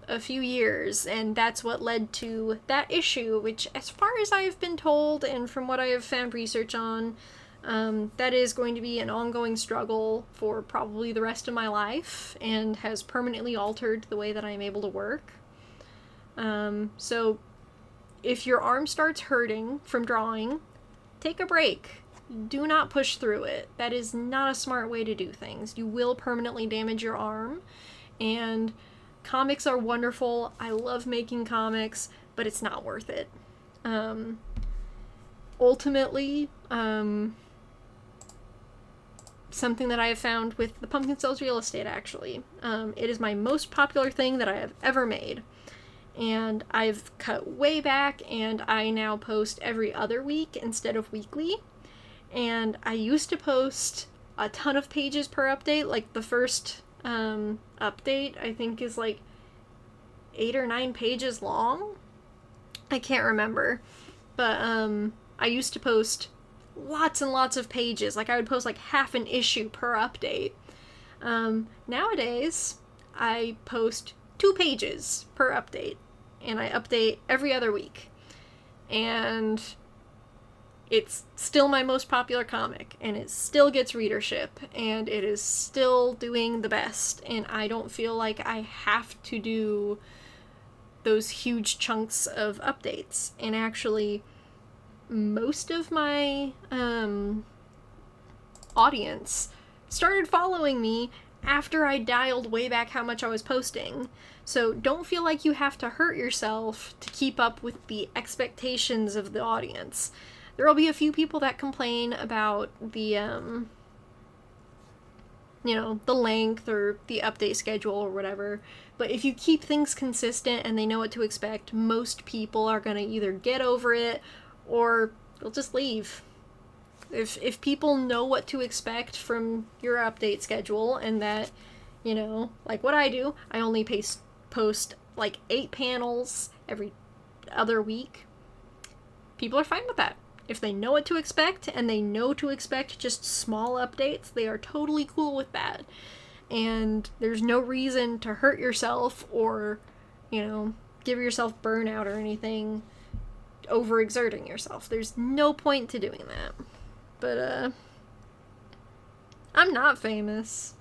a few years, and that's what led to that issue, which, as far as I've been told and from what I have found research on, that is going to be an ongoing struggle for probably the rest of my life, and has permanently altered the way that I'm able to work. So if your arm starts hurting from drawing, take a break. Do not push through it. That is not a smart way to do things. You will permanently damage your arm, and comics are wonderful. I love making comics, but it's not worth it. Ultimately, something that I have found with the Pumpkin Sells Real Estate, actually, it is my most popular thing that I have ever made. And I've cut way back, and I now post every other week instead of weekly. And I used to post a ton of pages per update. Like the first update, I think, is like 8 or 9 pages long. I can't remember. But I used to post lots and lots of pages. Like I would post like half an issue per update. Nowadays, I post 2 pages per update. And I update every other week. And it's still my most popular comic, and it still gets readership, and it is still doing the best, and I don't feel like I have to do those huge chunks of updates. And actually, most of my audience started following me after I dialed way back how much I was posting. So don't feel like you have to hurt yourself to keep up with the expectations of the audience. There will be a few people that complain about the, the length or the update schedule or whatever. But if you keep things consistent and they know what to expect, most people are going to either get over it or they'll just leave. If people know what to expect from your update schedule, and that, like what I do, I only post like 8 panels every other week, people are fine with that. If they know what to expect, and they know to expect just small updates, they are totally cool with that. And there's no reason to hurt yourself or, give yourself burnout or anything, overexerting yourself. There's no point to doing that. But, I'm not famous.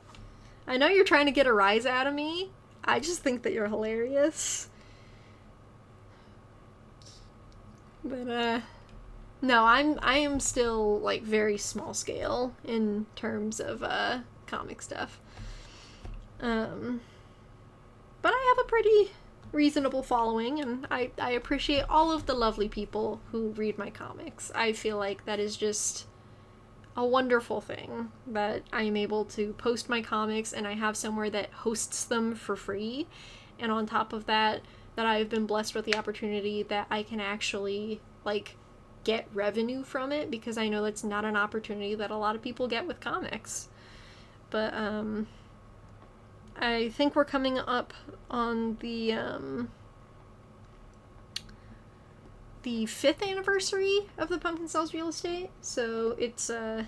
I know you're trying to get a rise out of me. I just think that you're hilarious. But, no, I am still, like, very small scale in terms of, comic stuff. But I have a pretty reasonable following, and I appreciate all of the lovely people who read my comics. I feel like that is just a wonderful thing, that I am able to post my comics and I have somewhere that hosts them for free. And on top of that, that I've been blessed with the opportunity that I can actually, like, get revenue from it, because I know that's not an opportunity that a lot of people get with comics. But I think we're coming up on the 5th anniversary of the Pumpkin Sells Real Estate, so it's taken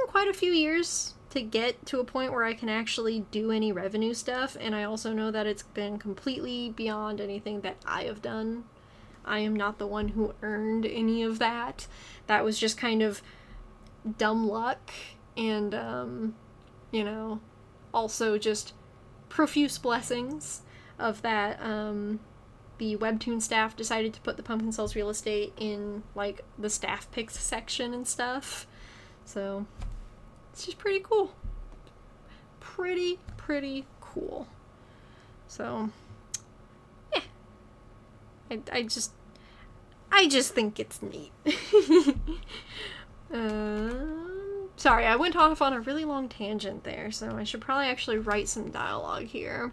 quite a few years to get to a point where I can actually do any revenue stuff, and I also know that it's been completely beyond anything that I have done. I am not the one who earned any of that. That was just kind of dumb luck and, you know, also just profuse blessings of that, the Webtoon staff decided to put the Pumpkin Souls real estate in, like, the staff picks section and stuff. So, it's just pretty cool. Pretty cool. So, yeah. I just think it's neat. Sorry, I went off on a really long tangent there, so I should probably actually write some dialogue here.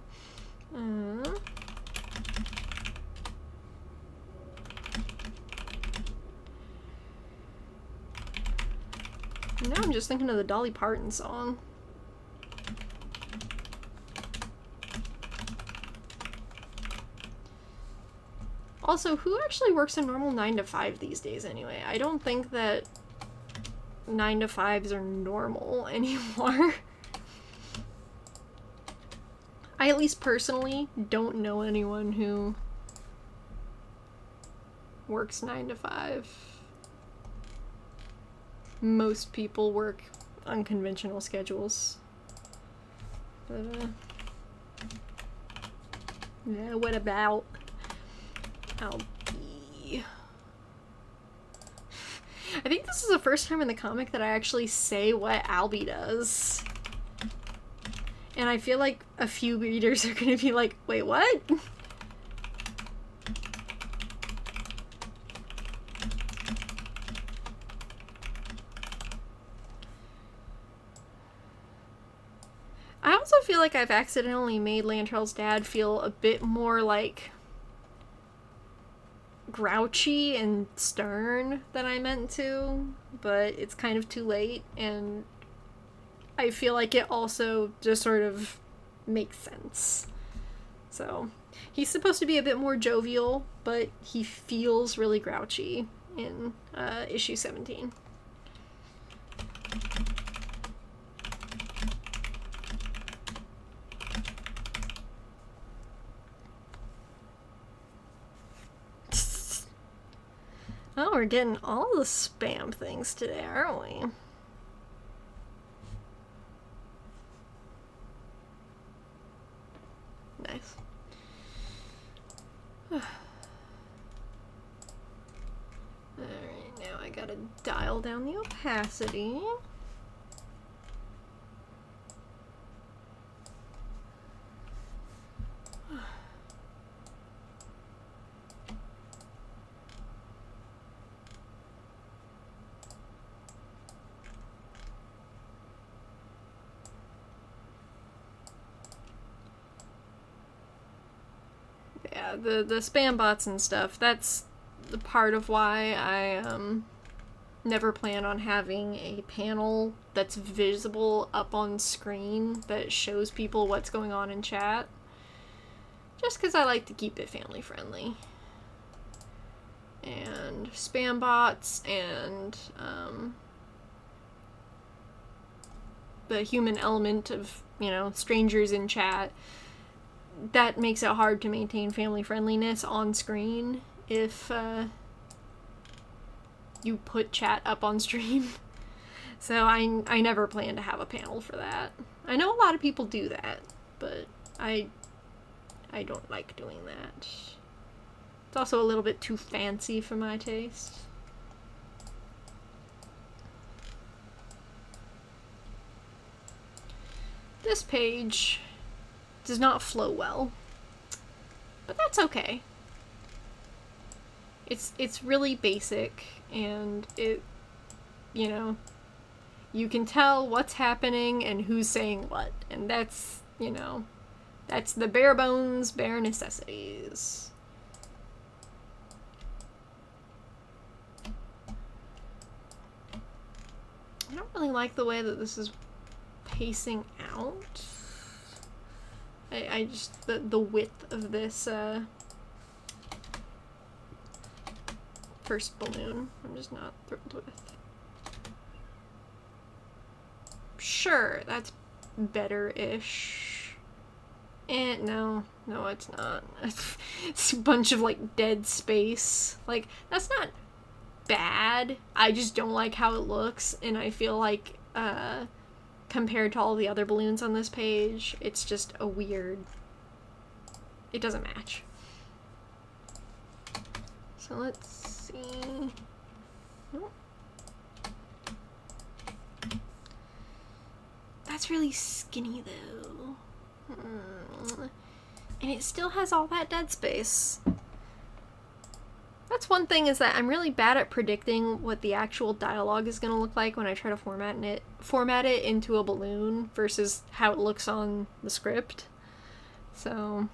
Now I'm just thinking of the Dolly Parton song. Also, who actually works a normal 9 to 5 these days anyway? I don't think that 9 to 5s are normal anymore. I at least personally don't know anyone who works 9 to 5. Most people work unconventional schedules. But, yeah, what about Albie? I think this is the first time in the comic that I actually say what Albie does. And I feel like a few readers are gonna be like, wait, what? I also feel like I've accidentally made Lantrell's dad feel a bit more, like, grouchy and stern than I meant to, but it's kind of too late, and I feel like it also just sort of makes sense. So, he's supposed to be a bit more jovial, but he feels really grouchy in issue 17. Oh, we're getting all the spam things today, aren't we? Nice. Alright, now I gotta dial down the opacity. Yeah, the spam bots and stuff, that's the part of why I never plan on having a panel that's visible up on screen that shows people what's going on in chat. Just because I like to keep it family friendly. And spam bots and the human element of, you know, strangers in chat, that makes it hard to maintain family friendliness on screen if you put chat up on stream. So I never plan to have a panel for that. I know a lot of people do that, but I don't like doing that. It's also a little bit too fancy for my taste. This page does not flow well, but that's okay. It's really basic, and it, you know, you can tell what's happening and who's saying what, and that's, you know, that's the bare bones, bare necessities. I don't really like the way that this is pacing out. I just, the width of this first balloon, I'm just not thrilled with. Sure, that's better-ish. No, it's not. It's a bunch of, like, dead space. Like, that's not bad. I just don't like how it looks, and I feel like, compared to all the other balloons on this page, it's just a weird... It doesn't match. So let's see... Oh. That's really skinny, though. And it still has all that dead space. That's one thing, is that I'm really bad at predicting what the actual dialogue is going to look like when I try to format it into a balloon versus how it looks on the script. So,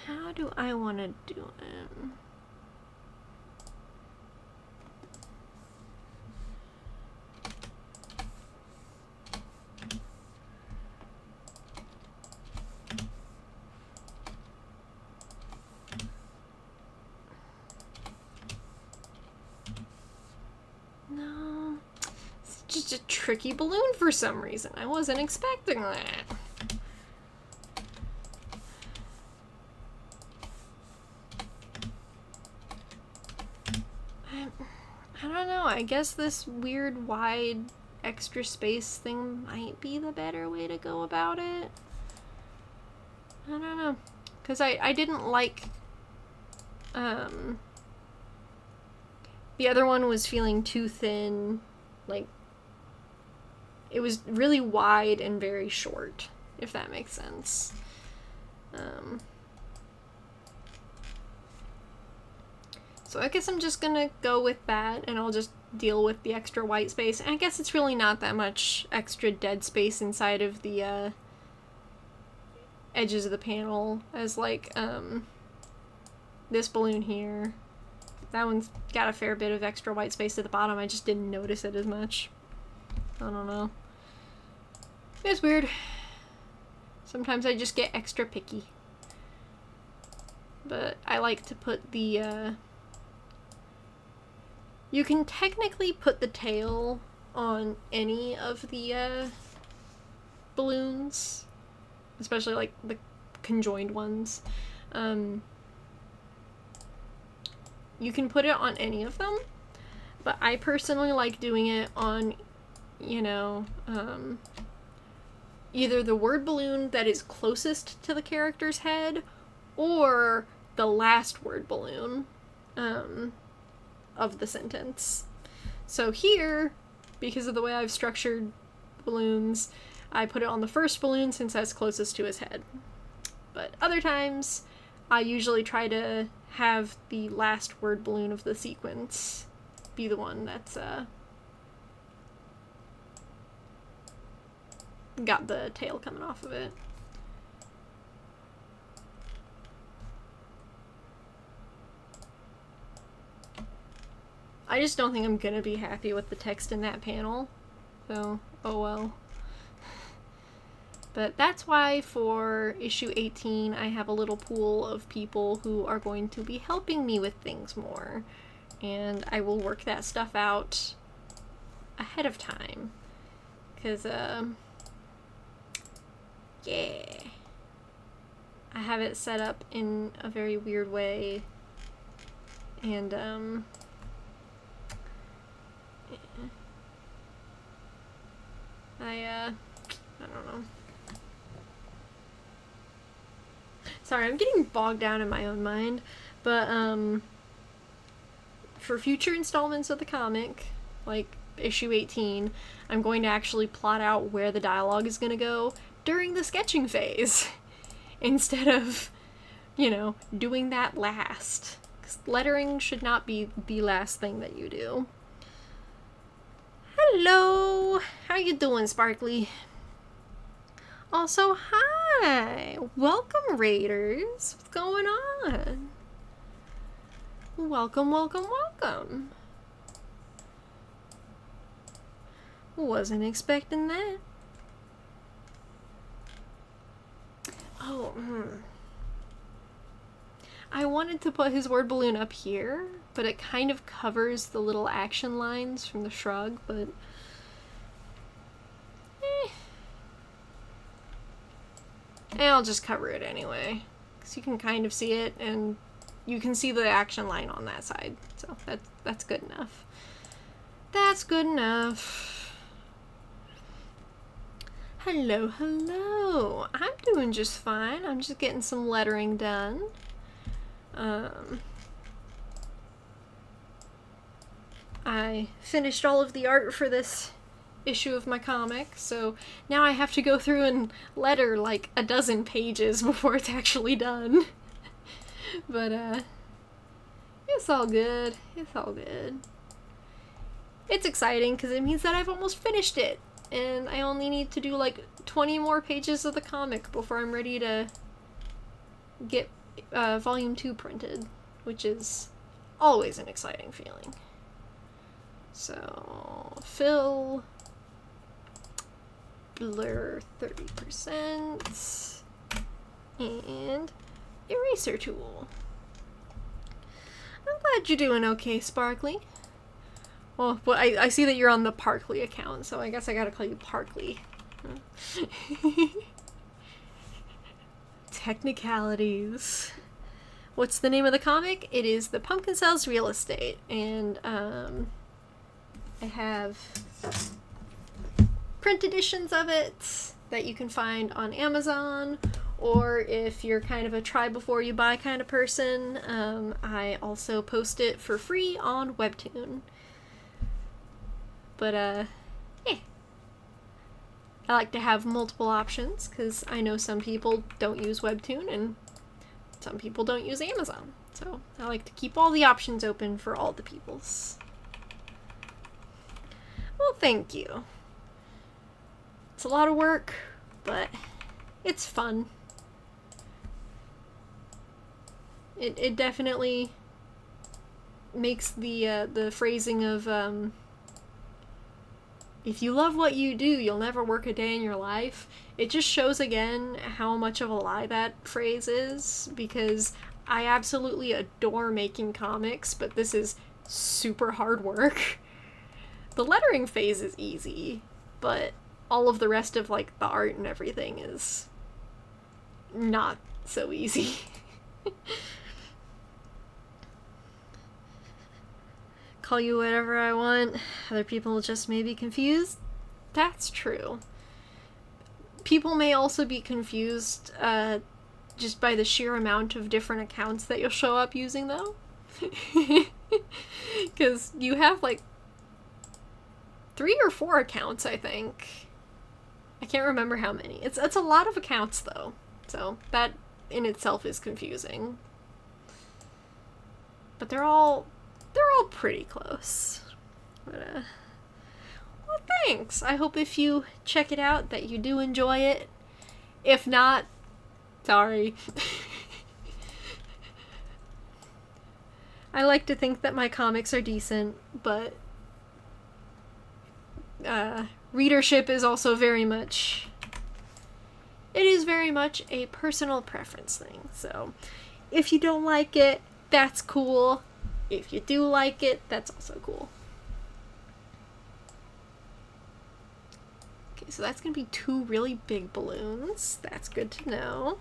how do I want to do it? No, it's just a tricky balloon for some reason. I wasn't expecting that. I don't know, I guess this weird wide extra space thing might be the better way to go about it. I don't know, because I didn't like, the other one was feeling too thin, like, it was really wide and very short, if that makes sense. So I guess I'm just gonna go with that, and I'll just deal with the extra white space. And I guess it's really not that much extra dead space inside of the, edges of the panel, as, like, this balloon here. That one's got a fair bit of extra white space at the bottom. I just didn't notice it as much. I don't know. It's weird. Sometimes I just get extra picky. But I like to put the, you can technically put the tail on any of the, balloons. Especially, like, the conjoined ones. You can put it on any of them, but I personally like doing it on, you know, either the word balloon that is closest to the character's head, or the last word balloon, of the sentence. So here, because of the way I've structured balloons, I put it on the first balloon since that's closest to his head. But other times, I usually try to have the last word balloon of the sequence be the one that's, got the tail coming off of it. I just don't think I'm gonna be happy with the text in that panel, so, oh well. But that's why for issue 18 I have a little pool of people who are going to be helping me with things more. And I will work that stuff out ahead of time. Because, yeah. I have it set up in a very weird way. And, I don't know. Sorry, I'm getting bogged down in my own mind, but, for future installments of the comic, like issue 18, I'm going to actually plot out where the dialogue is going to go during the sketching phase, instead of, you know, doing that last. 'Cause lettering should not be the last thing that you do. Hello! How you doing, Sparkly? Also, hi! Welcome, Raiders! What's going on? Welcome, welcome, welcome! Wasn't expecting that. Oh, I wanted to put his word balloon up here, but it kind of covers the little action lines from the shrug, but... I'll just cover it anyway, because you can kind of see it, and you can see the action line on that side, so that's good enough. That's good enough. Hello, hello. I'm doing just fine. I'm just getting some lettering done. I finished all of the art for this issue of my comic, so now I have to go through and letter like a dozen pages before it's actually done. But, it's all good. It's all good. It's exciting because it means that I've almost finished it, and I only need to do like 20 more pages of the comic before I'm ready to get volume 2 printed, which is always an exciting feeling. So, fill, blur 30%, and eraser tool. I'm glad you're doing okay, Sparkly. Well, I see that you're on the Parkley account, so I guess I gotta call you Parkley. Technicalities. What's the name of the comic? It is The Pumpkin Sells Real Estate, and I have print editions of it that you can find on Amazon, or if you're kind of a try before you buy kind of person, I also post it for free on Webtoon. But, yeah. I like to have multiple options, because I know some people don't use Webtoon, and some people don't use Amazon. So, I like to keep all the options open for all the peoples. Well, thank you. It's a lot of work, but it's fun. It definitely makes the phrasing of, if you love what you do, you'll never work a day in your life. It just shows again how much of a lie that phrase is, because I absolutely adore making comics, but this is super hard work. The lettering phase is easy, but all of the rest of, like, the art and everything is not so easy. Call you whatever I want. Other people just may be confused. That's true. People may also be confused just by the sheer amount of different accounts that you'll show up using, though. Because you have, like, 3 or 4 accounts, I think. I can't remember how many. It's a lot of accounts, though. So that in itself is confusing. But they're all pretty close. But, well, thanks. I hope if you check it out that you do enjoy it. If not, sorry. I like to think that my comics are decent, but readership is also very much a personal preference thing. So if you don't like it, that's cool. If you do like it, that's also cool. Okay, so that's gonna be 2 really big balloons. That's good to know.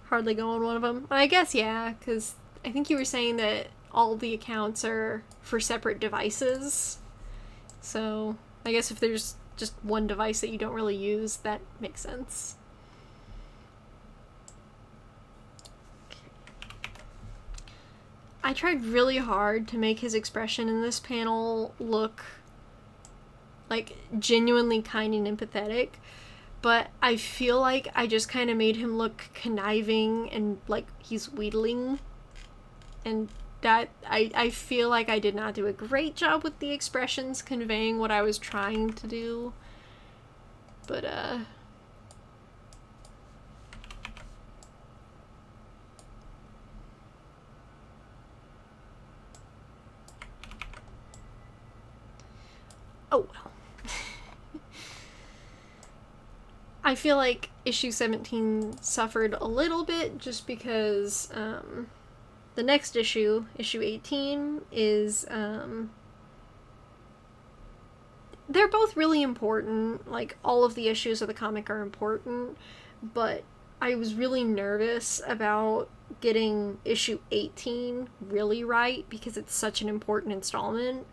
Hardly go on one of them. I guess, yeah, because I think you were saying that all the accounts are for separate devices. So I guess if there's just one device that you don't really use, that makes sense. I tried really hard to make his expression in this panel look like genuinely kind and empathetic, but I feel like I just kind of made him look conniving and like he's wheedling, and that I feel like I did not do a great job with the expressions conveying what I was trying to do. But oh well. I feel like issue 17 suffered a little bit just because the next issue, issue 18, is they're both really important. Like, all of the issues of the comic are important, but I was really nervous about getting issue 18 really right because it's such an important installment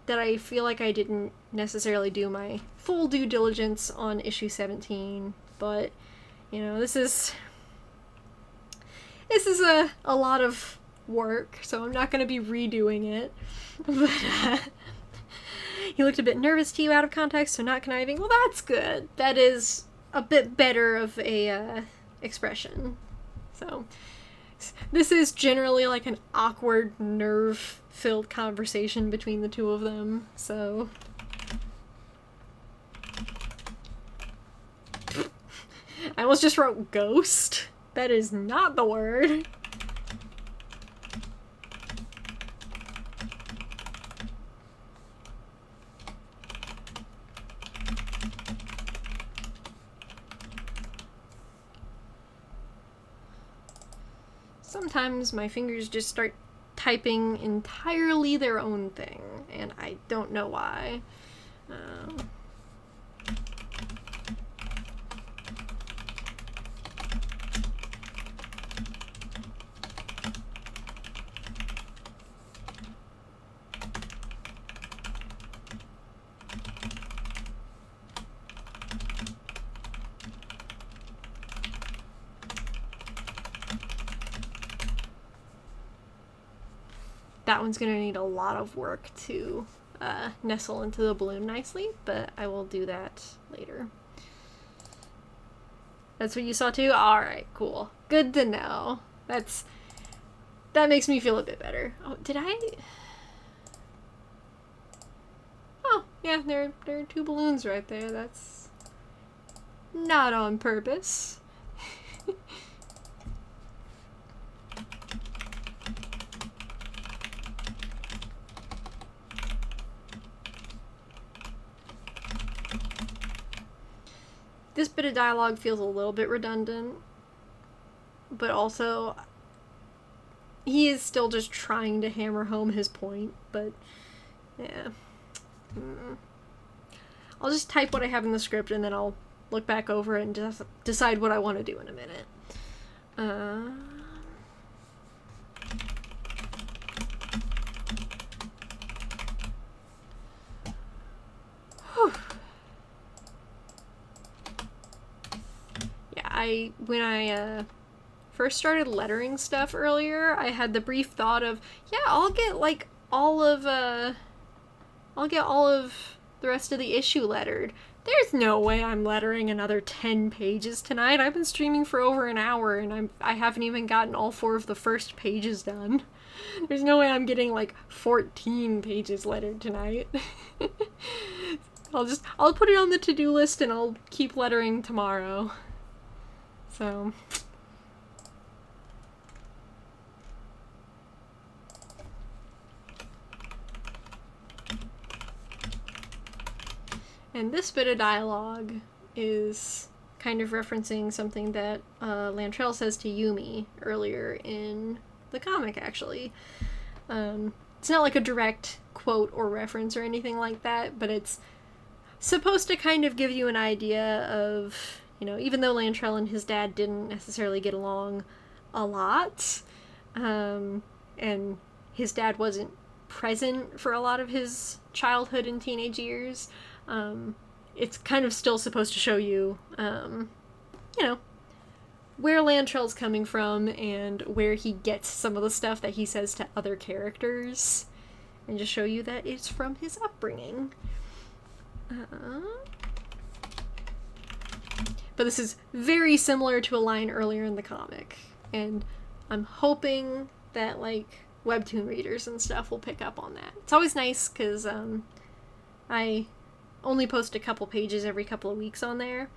that I feel like I didn't necessarily do my full due diligence on issue 17. But, you know, this is a lot of work, so I'm not going to be redoing it. But he looked a bit nervous to you out of context, so not conniving. Well, that's good. That is a bit better of a expression. So this is generally like an awkward, nerve-filled conversation between the two of them, so I almost just wrote ghost. That is not the word. Sometimes my fingers just start typing entirely their own thing, and I don't know why. That one's gonna need a lot of work to nestle into the balloon nicely, but I will do that later. That's what you saw too? Alright, cool. Good to know. That makes me feel a bit better. Oh, did I? Oh, yeah, there are two balloons right there. That's not on purpose. This bit of dialogue feels a little bit redundant, but also he is still just trying to hammer home his point, but yeah. I'll just type what I have in the script and then I'll look back over it and just decide what I want to do in a minute. When I first started lettering stuff earlier, I had the brief thought of, yeah, I'll get all of the rest of the issue lettered. There's no way I'm lettering another 10 pages tonight. I've been streaming for over an hour and I haven't even gotten all 4 of the first pages done. There's no way I'm getting 14 pages lettered tonight. I'll put it on the to-do list and I'll keep lettering tomorrow. So and this bit of dialogue is kind of referencing something that Lantrell says to Yumi earlier in the comic, actually. It's not like a direct quote or reference or anything like that, but it's supposed to kind of give you an idea of, even though Lantrell and his dad didn't necessarily get along a lot, and his dad wasn't present for a lot of his childhood and teenage years, it's kind of still supposed to show you, where Lantrell's coming from and where he gets some of the stuff that he says to other characters, and just show you that it's from his upbringing. But this is very similar to a line earlier in the comic, and I'm hoping that webtoon readers and stuff will pick up on that. It's always nice because I only post a couple pages every couple of weeks on there,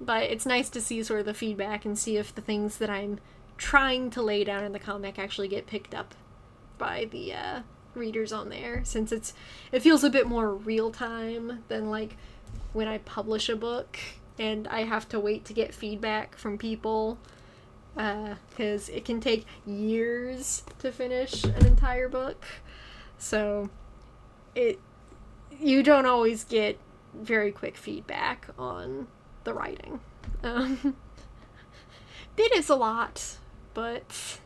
but it's nice to see sort of the feedback and see if the things that I'm trying to lay down in the comic actually get picked up by the readers on there, since it feels a bit more real time than when I publish a book and I have to wait to get feedback from people, because it can take years to finish an entire book, so you don't always get very quick feedback on the writing. It is a lot, but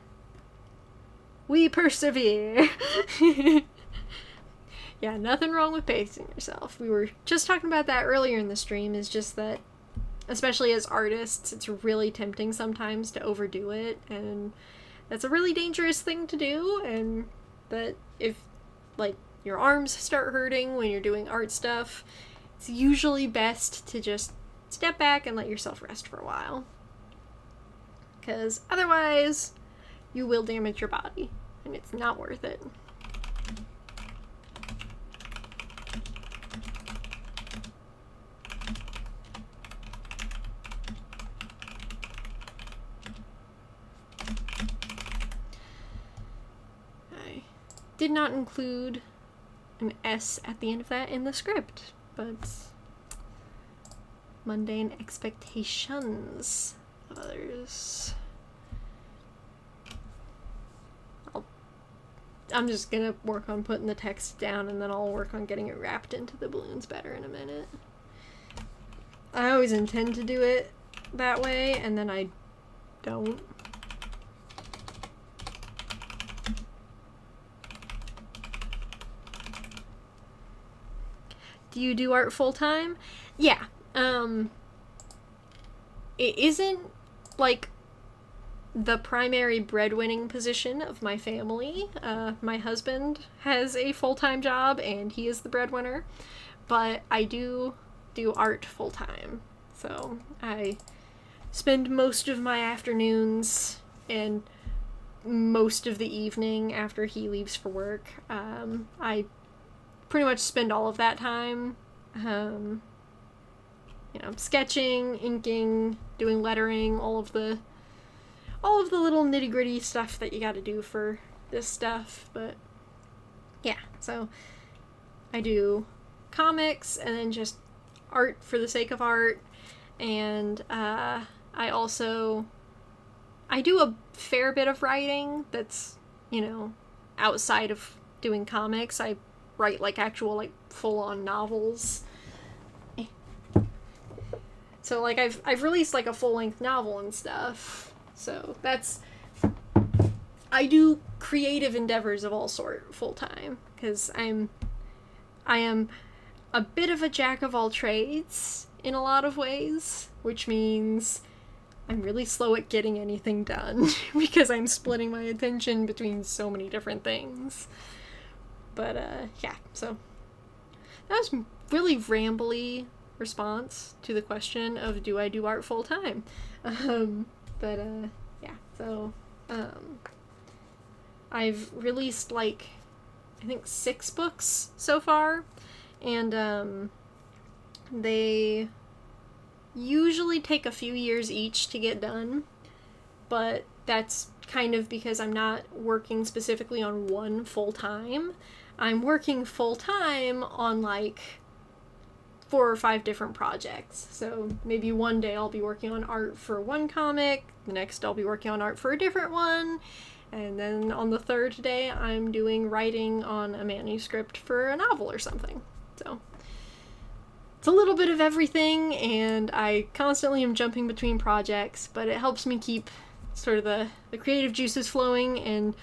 we persevere. Yeah, nothing wrong with pacing yourself. We were just talking about that earlier in the stream, is just that, especially as artists, it's really tempting sometimes to overdo it, and that's a really dangerous thing to do, and that if, like, your arms start hurting when you're doing art stuff, it's usually best to just step back and let yourself rest for a while. Because otherwise, you will damage your body, and it's not worth it. I did not include an S at the end of that in the script, but mundane expectations of others. I'm just gonna work on putting the text down, and then I'll work on getting it wrapped into the balloons better in a minute. I always intend to do it that way, and then I don't. Do you do art full-time? Yeah. It isn't, like, the primary breadwinning position of my family. My husband has a full-time job, and he is the breadwinner. But I do art full-time. So I spend most of my afternoons and most of the evening after he leaves for work. I pretty much spend all of that time, sketching, inking, doing lettering, all of the little nitty-gritty stuff that you gotta do for this stuff. But yeah, so I do comics and then just art for the sake of art, and I do a fair bit of writing that's, outside of doing comics. I write, like, actual, like, full-on novels. So, like, I've released, like, a full-length novel and stuff. So I do creative endeavors of all sort full-time, because I am a bit of a jack of all trades in a lot of ways, which means I'm really slow at getting anything done because I'm splitting my attention between so many different things. But, yeah, so that was really rambly response to the question of, do I do art full-time? Yeah, so, I've released, like, I think 6 books so far, and, they usually take a few years each to get done, but that's kind of because I'm not working specifically on one full-time. I'm working full-time on, like, 4 or 5 different projects. So maybe one day I'll be working on art for one comic, the next I'll be working on art for a different one, and then on the third day I'm doing writing on a manuscript for a novel or something. So it's a little bit of everything, and I constantly am jumping between projects, but it helps me keep sort of the creative juices flowing, and,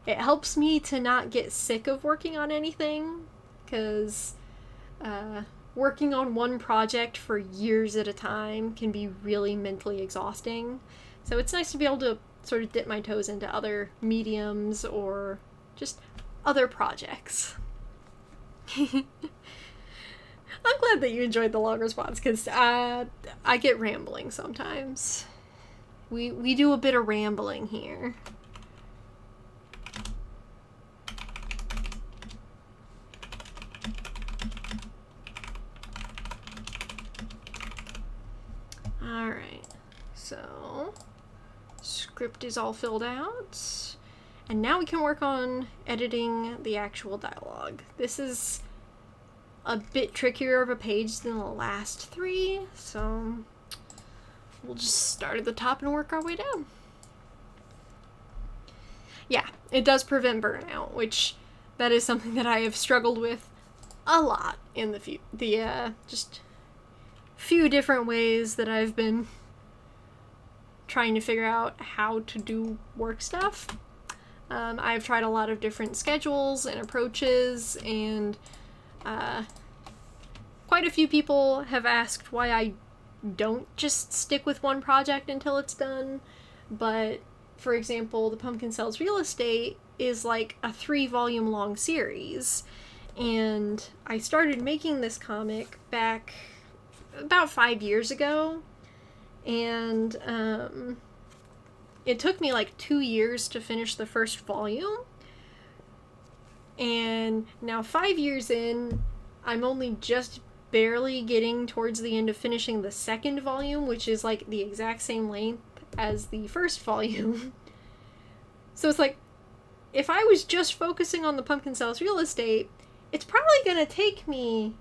it helps me to not get sick of working on anything, because working on one project for years at a time can be really mentally exhausting. So it's nice to be able to sort of dip my toes into other mediums or just other projects. I'm glad that you enjoyed the long response, because I get rambling sometimes. We do a bit of rambling here. Alright, so script is all filled out, and now we can work on editing the actual dialogue. This is a bit trickier of a page than the last 3, so we'll just start at the top and work our way down. Yeah, it does prevent burnout, which that is something that I have struggled with a lot in the just few different ways that I've been trying to figure out how to do work stuff. I've tried a lot of different schedules and approaches, and quite a few people have asked why I don't just stick with one project until it's done. But, for example, the Pumpkin Sells Real Estate is like a 3-volume long series, and I started making this comic back about 5 years ago, and it took me like 2 years to finish the first volume, and now 5 years in, I'm only just barely getting towards the end of finishing the second volume, which is like the exact same length as the first volume. So it's like, if I was just focusing on the Pumpkin Sells Real Estate, it's probably gonna take me,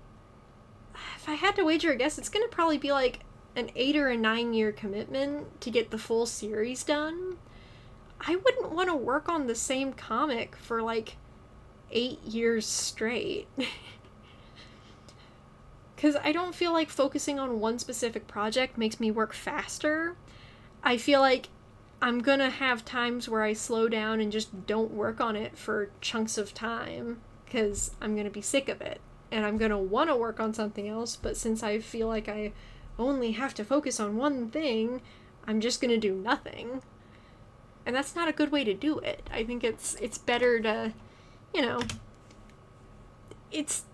if I had to wager a guess, it's gonna probably be like an 8 or a 9 year commitment to get the full series done. I wouldn't want to work on the same comic for like 8 years straight. Because I don't feel like focusing on one specific project makes me work faster. I feel like I'm gonna have times where I slow down and just don't work on it for chunks of time, because I'm gonna be sick of it. And I'm gonna want to work on something else, but since I feel like I only have to focus on one thing, I'm just gonna do nothing. And that's not a good way to do it. I think it's better to, you know, it's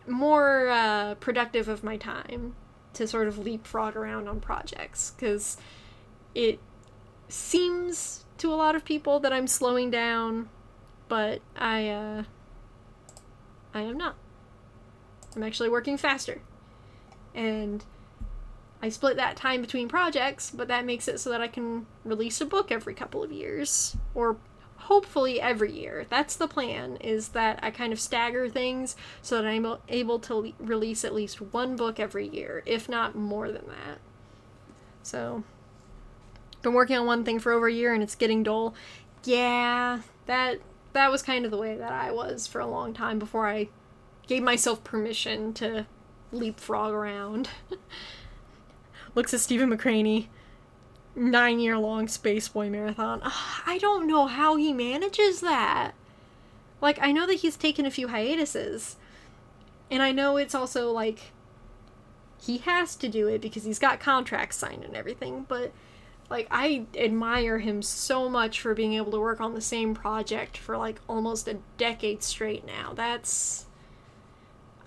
more productive of my time to sort of leapfrog around on projects, because it seems to a lot of people that I'm slowing down, but I am not. I'm actually working faster. And I split that time between projects, but that makes it so that I can release a book every couple of years, or hopefully every year. That's the plan, is that I kind of stagger things so that I'm able to release at least one book every year, if not more than that. So, been working on one thing for over a year and it's getting dull. Yeah, that was kind of the way that I was for a long time before I gave myself permission to leapfrog around. Looks at Stephen McCraney. 9-year-long Space Boy marathon. I don't know how he manages that. Like, I know that he's taken a few hiatuses, and I know it's also like he has to do it because he's got contracts signed and everything, but like, I admire him so much for being able to work on the same project for like almost a decade straight now. That's,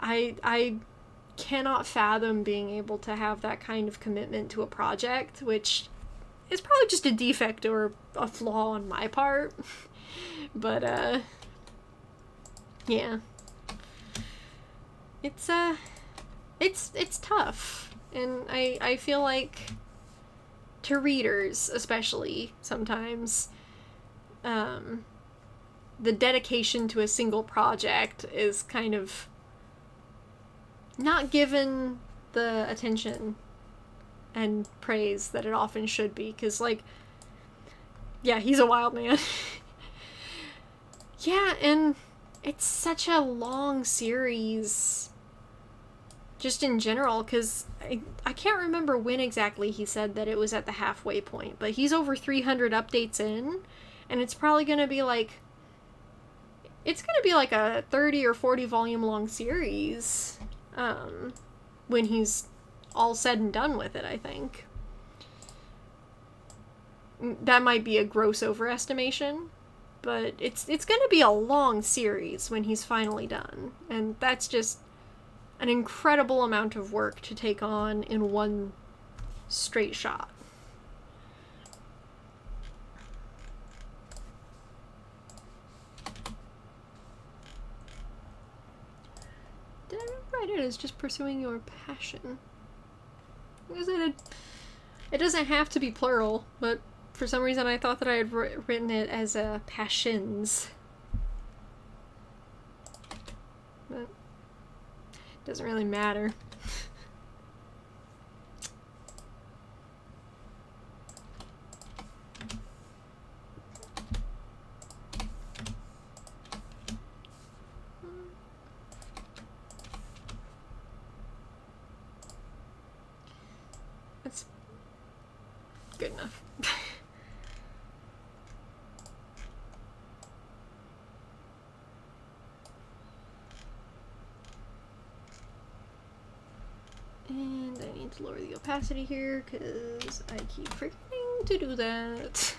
I cannot fathom being able to have that kind of commitment to a project, which is probably just a defect or a flaw on my part. But yeah, it's tough, and I feel like to readers especially sometimes, the dedication to a single project is kind of not given the attention and praise that it often should be, because, like, yeah, he's a wild man. Yeah, and it's such a long series, just in general, because I can't remember when exactly he said that it was at the halfway point, but he's over 300 updates in, and it's probably going to be like, it's going to be like a 30 or 40 volume long series, when he's all said and done with it, I think. That might be a gross overestimation, but it's going to be a long series when he's finally done, and that's just an incredible amount of work to take on in one straight shot. Did I write it as just pursuing your passion? Because it doesn't have to be plural, but for some reason I thought that I had written it as passions. But it doesn't really matter. good enough. And I need to lower the opacity here because I keep forgetting to do that.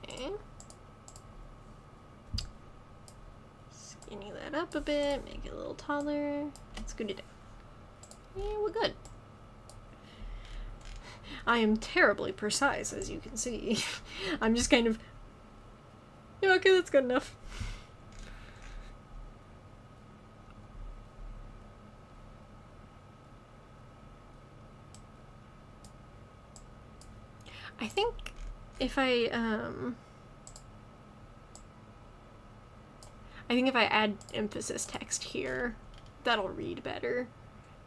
Okay. Skinny that up a bit, make it a little taller. Scoot it down. And we're good. I am terribly precise, as you can see. I'm just kind of... Yeah, okay, that's good enough. I think if I add emphasis text here, that'll read better.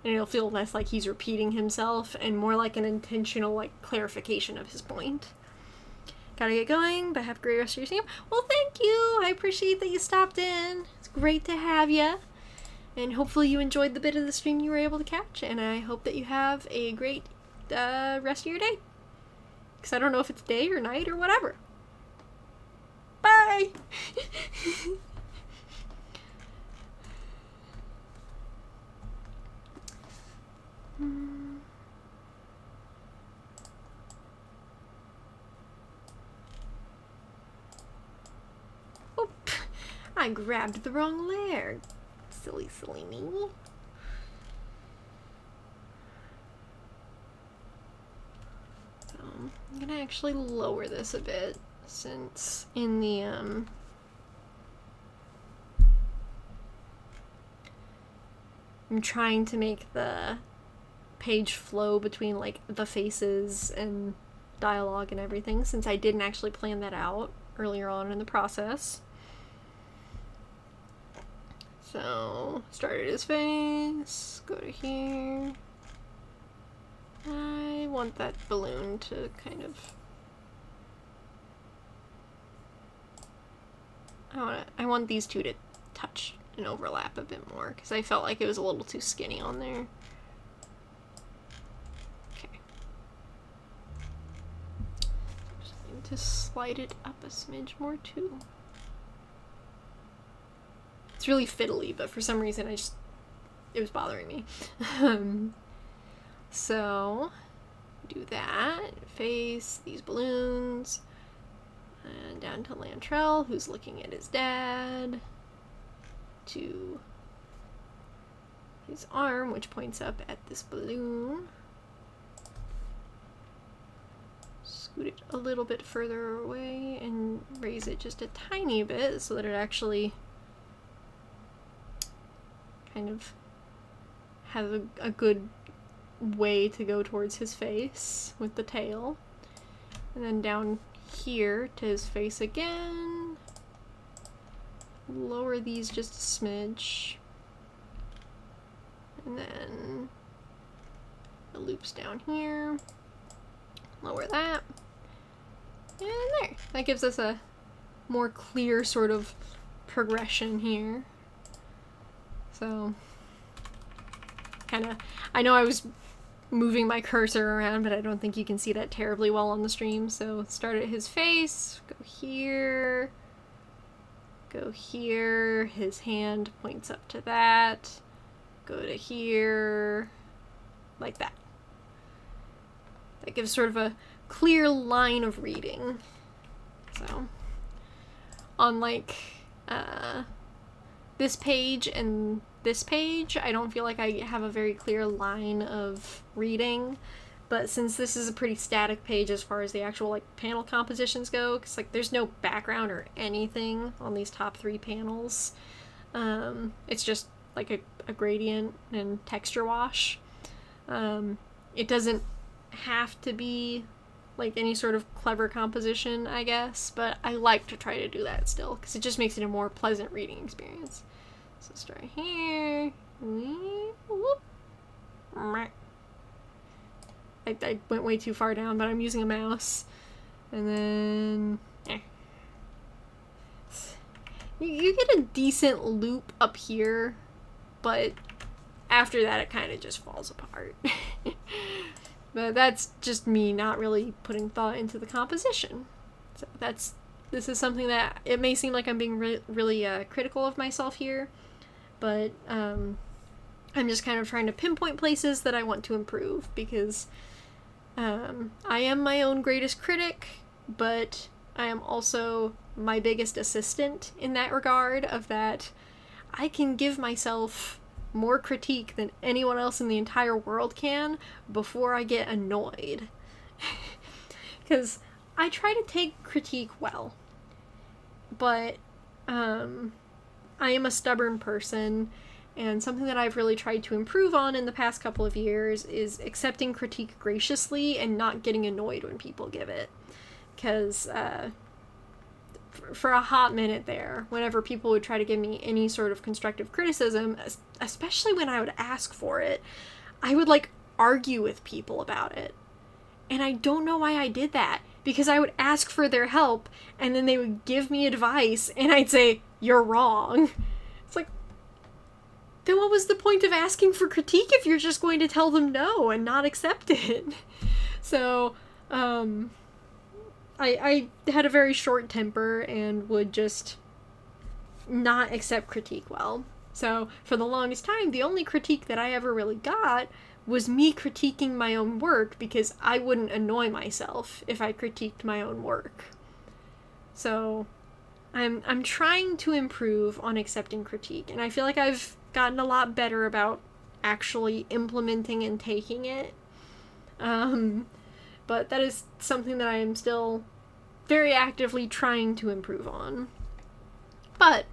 And it'll feel less like he's repeating himself and more like an intentional, like, clarification of his point. Gotta get going, but have a great rest of your stream. Well, thank you! I appreciate that you stopped in. It's great to have you. And hopefully you enjoyed the bit of the stream you were able to catch, and I hope that you have a great rest of your day. Because I don't know if it's day or night or whatever. Bye! Oh, I grabbed the wrong layer. Silly, silly me. So, I'm gonna actually lower this a bit, since in the, I'm trying to make the page flow between, like, the faces and dialogue and everything, since I didn't actually plan that out earlier on in the process. So, start at his face, go to here. I want that balloon to kind of... I want these two to touch and overlap a bit more, because I felt like it was a little too skinny on there. To slide it up a smidge more too. It's really fiddly, but for some reason it was bothering me. So do that, face these balloons, and down to Lantrell, who's looking at his dad, to his arm, which points up at this balloon. Scoot it a little bit further away and raise it just a tiny bit so that it actually kind of has a good way to go towards his face with the tail. And then down here to his face again. Lower these just a smidge. And then the loops down here. Lower that. And there. That gives us a more clear sort of progression here. So, kinda, I know I was moving my cursor around, but I don't think you can see that terribly well on the stream. So, start at his face, go here, his hand points up to that, go to here, like that. That gives sort of a clear line of reading. So, on like this page and this page, I don't feel like I have a very clear line of reading. But since this is a pretty static page as far as the actual like panel compositions go, because like there's no background or anything on these top 3 panels, it's just like a gradient and texture wash. It doesn't have to be like any sort of clever composition, I guess, but I like to try to do that still because it just makes it a more pleasant reading experience. So start here. Whoop. I went way too far down, but I'm using a mouse. And then you get a decent loop up here, but after that it kind of just falls apart. But that's just me not really putting thought into the composition. So this is something that it may seem like I'm being really critical of myself here, but I'm just kind of trying to pinpoint places that I want to improve, because I am my own greatest critic, but I am also my biggest assistant in that regard, of that I can give myself more critique than anyone else in the entire world can before I get annoyed. Because I try to take critique well, but I am a stubborn person, and something that I've really tried to improve on in the past couple of years is accepting critique graciously and not getting annoyed when people give it. Because for a hot minute there, whenever people would try to give me any sort of constructive criticism, especially when I would ask for it, I would like argue with people about it. And I don't know why I did that, because I would ask for their help and then they would give me advice and I'd say, "You're wrong." It's like, then what was the point of asking for critique if you're just going to tell them no and not accept it? So, I had a very short temper and would just not accept critique well. So, for the longest time, the only critique that I ever really got was me critiquing my own work, because I wouldn't annoy myself if I critiqued my own work. So, I'm trying to improve on accepting critique, and I feel like I've gotten a lot better about actually implementing and taking it. But that is something that I am still very actively trying to improve on. But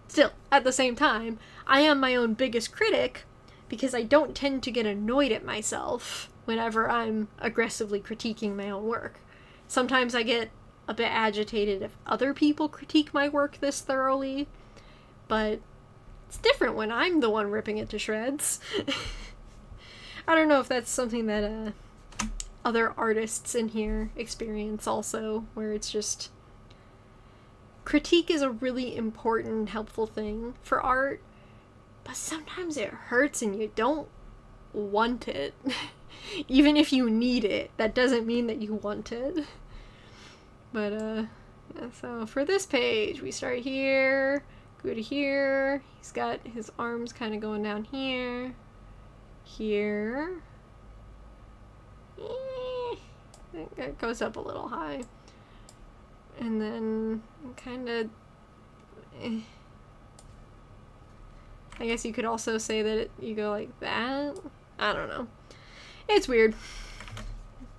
still, at the same time, I am my own biggest critic, because I don't tend to get annoyed at myself whenever I'm aggressively critiquing my own work. Sometimes I get a bit agitated if other people critique my work this thoroughly, but it's different when I'm the one ripping it to shreds. I don't know if that's something that other artists in here experience also, where it's just, critique is a really important, helpful thing for art, but sometimes it hurts and you don't want it. Even if you need it, that doesn't mean that you want it. But yeah, so for this page, we start here, go to here. He's got his arms kind of going down here, here. It goes up a little high. And then kind of, I guess you could also say that you go like that. I don't know. It's weird.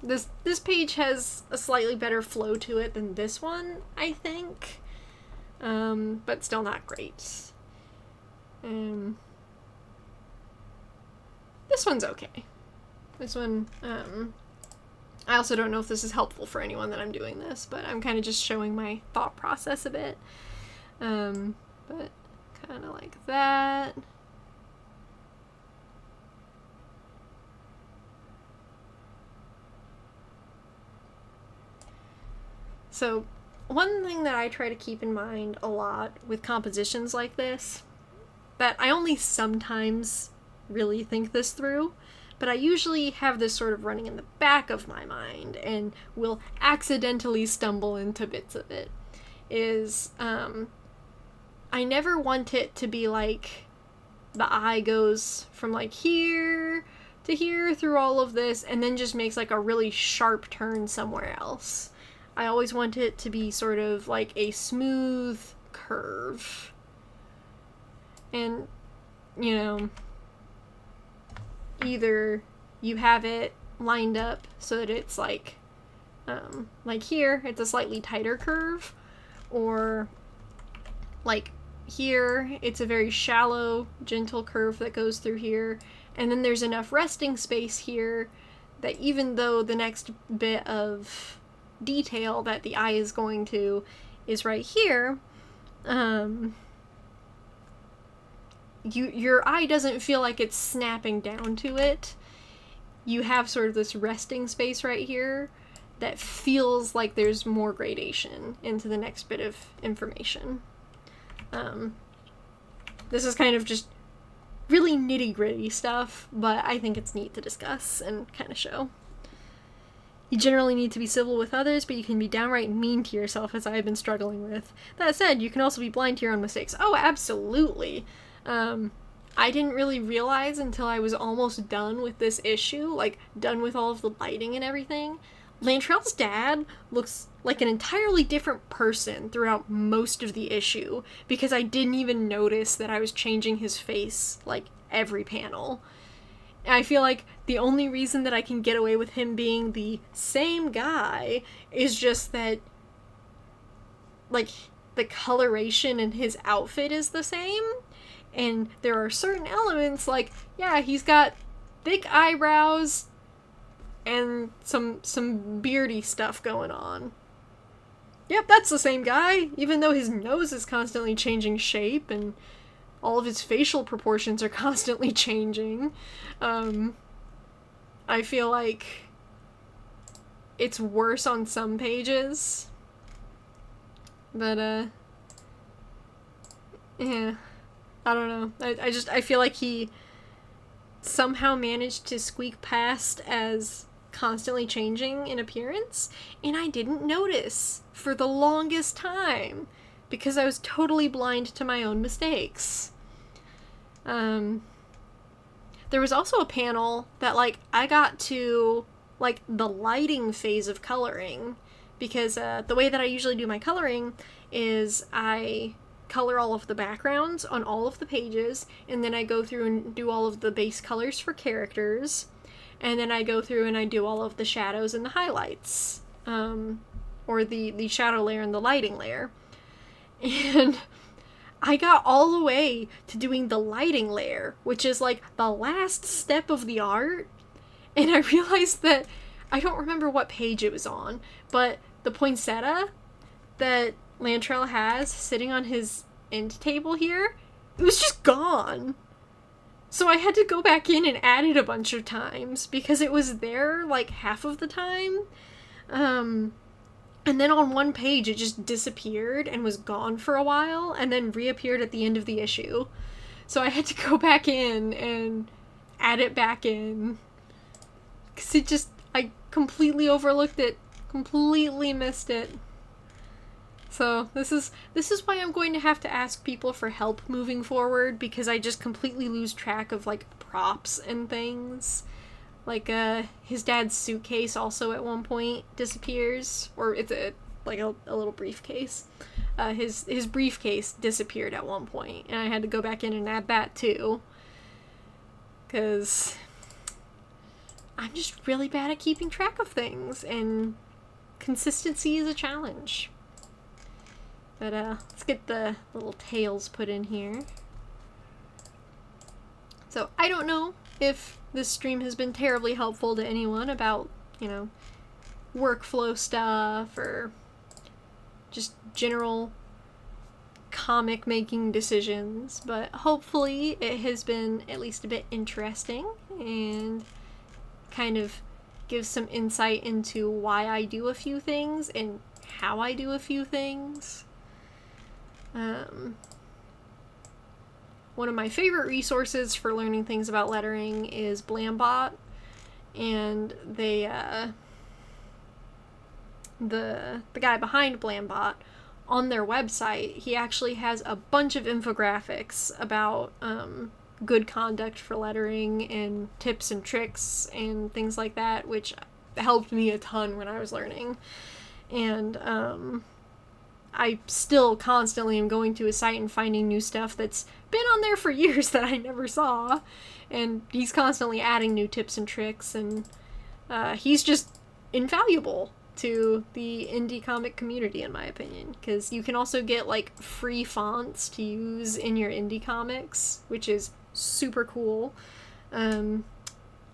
This page has a slightly better flow to it than this one, I think. But still not great. This one's okay. This one, I also don't know if this is helpful for anyone that I'm doing this, but I'm kind of just showing my thought process a bit. But kind of like that. So, one thing that I try to keep in mind a lot with compositions like this, that I only sometimes really think this through, but I usually have this sort of running in the back of my mind and will accidentally stumble into bits of it, is I never want it to be like the eye goes from like here to here through all of this and then just makes like a really sharp turn somewhere else. I always want it to be sort of like a smooth curve. And, you know, either you have it lined up so that it's like here, it's a slightly tighter curve, or like here, it's a very shallow, gentle curve that goes through here, and then there's enough resting space here that even though the next bit of detail that the eye is going to is right here, your eye doesn't feel like it's snapping down to it. You have sort of this resting space right here that feels like there's more gradation into the next bit of information. This is kind of just really nitty-gritty stuff, but I think it's neat to discuss and kind of show. You generally need to be civil with others, but you can be downright mean to yourself, as I have been struggling with. That said, you can also be blind to your own mistakes. Oh, absolutely. I didn't really realize until I was almost done with this issue, like, done with all of the lighting and everything. Lantrell's dad looks like an entirely different person throughout most of the issue, because I didn't even notice that I was changing his face, like, every panel. I feel like the only reason that I can get away with him being the same guy is just that, like, the coloration in his outfit is the same, and there are certain elements, like, yeah, he's got thick eyebrows and some beardy stuff going on. Yep, that's the same guy, even though his nose is constantly changing shape and all of his facial proportions are constantly changing. I feel like it's worse on some pages. But, yeah. I don't know. I feel like he somehow managed to squeak past as constantly changing in appearance, and I didn't notice for the longest time because I was totally blind to my own mistakes. There was also a panel that, like, I got to, like, the lighting phase of coloring, because the way that I usually do my coloring is I color all of the backgrounds on all of the pages, and then I go through and do all of the base colors for characters, and then I go through and I do all of the shadows and the highlights, or the shadow layer and the lighting layer. And I got all the way to doing the lighting layer, which is like the last step of the art, and I realized that I don't remember what page it was on, but the poinsettia that Lantrell has sitting on his end table here, it was just gone. So I had to go back in and add it a bunch of times because it was there like half of the time. And then on one page it just disappeared and was gone for a while and then reappeared at the end of the issue. So I had to go back in and add it back in. Because I completely overlooked it. Completely missed it. So this is why I'm going to have to ask people for help moving forward, because I just completely lose track of, like, props and things. Like, his dad's suitcase also at one point disappears, or it's a little briefcase. His briefcase disappeared at one point, and I had to go back in and add that too. Because I'm just really bad at keeping track of things, and consistency is a challenge. But, let's get the little tails put in here. So, I don't know if this stream has been terribly helpful to anyone about, workflow stuff, or just general comic making decisions, but hopefully it has been at least a bit interesting, and kind of gives some insight into why I do a few things, and how I do a few things. One of my favorite resources for learning things about lettering is Blambot, and they, the guy behind Blambot, on their website, he actually has a bunch of infographics about, good conduct for lettering, and tips and tricks, and things like that, which helped me a ton when I was learning. And, I still constantly am going to his site and finding new stuff that's been on there for years that I never saw, and he's constantly adding new tips and tricks, and he's just invaluable to the indie comic community, in my opinion, because you can also get, like, free fonts to use in your indie comics, which is super cool. I'm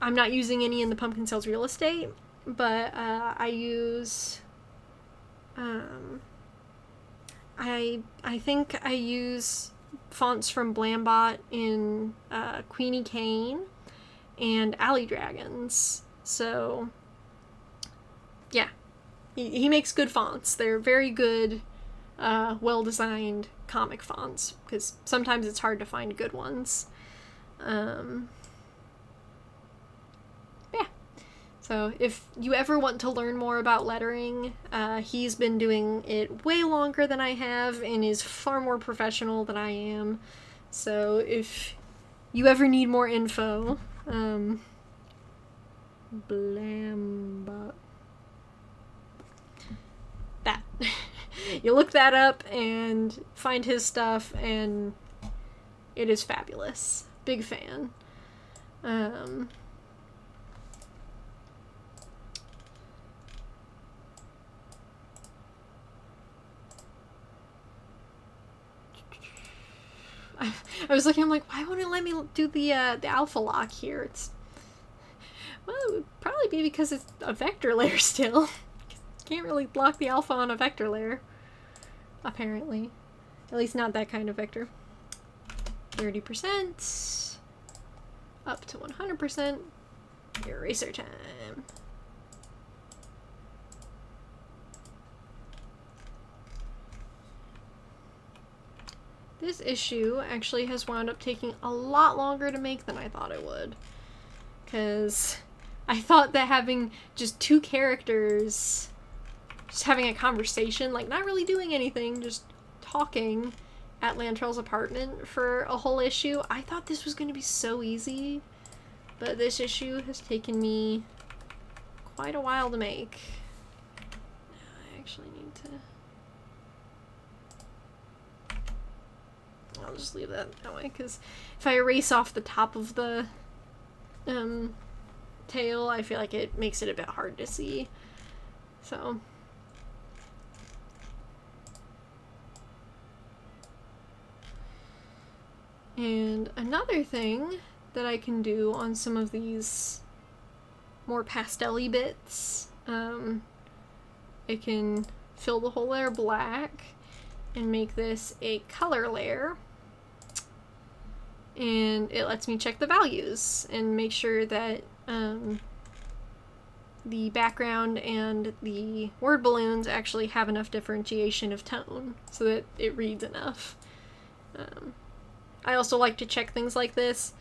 not using any in the Pumpkin Sales Real Estate, but I use I think I use fonts from Blambot in Queenie Kane and Alley Dragons. So, yeah. He makes good fonts. They're very good well-designed comic fonts, because sometimes it's hard to find good ones. Yeah. So if you ever want to learn more about lettering, he's been doing it way longer than I have and is far more professional than I am. So if you ever need more info, Blamba. That. You look that up and find his stuff, and it is fabulous. Big fan. I was looking, I'm like, why won't it let me do the alpha lock here? Well, it would probably be because it's a vector layer still. Can't really lock the alpha on a vector layer, apparently. At least not that kind of vector. 30%, up to 100%, eraser time. This issue actually has wound up taking a lot longer to make than I thought it would. Because I thought that having just two characters, just having a conversation, like not really doing anything, just talking at Lantrell's apartment for a whole issue, I thought this was going to be so easy. But this issue has taken me quite a while to make. I actually need to... I'll just leave that way, because if I erase off the top of the tail, I feel like it makes it a bit hard to see. So... And another thing that I can do on some of these more pastel-y bits, I can fill the whole layer black and make this a color layer. And it lets me check the values and make sure that the background and the word balloons actually have enough differentiation of tone so that it reads enough. I also like to check things like this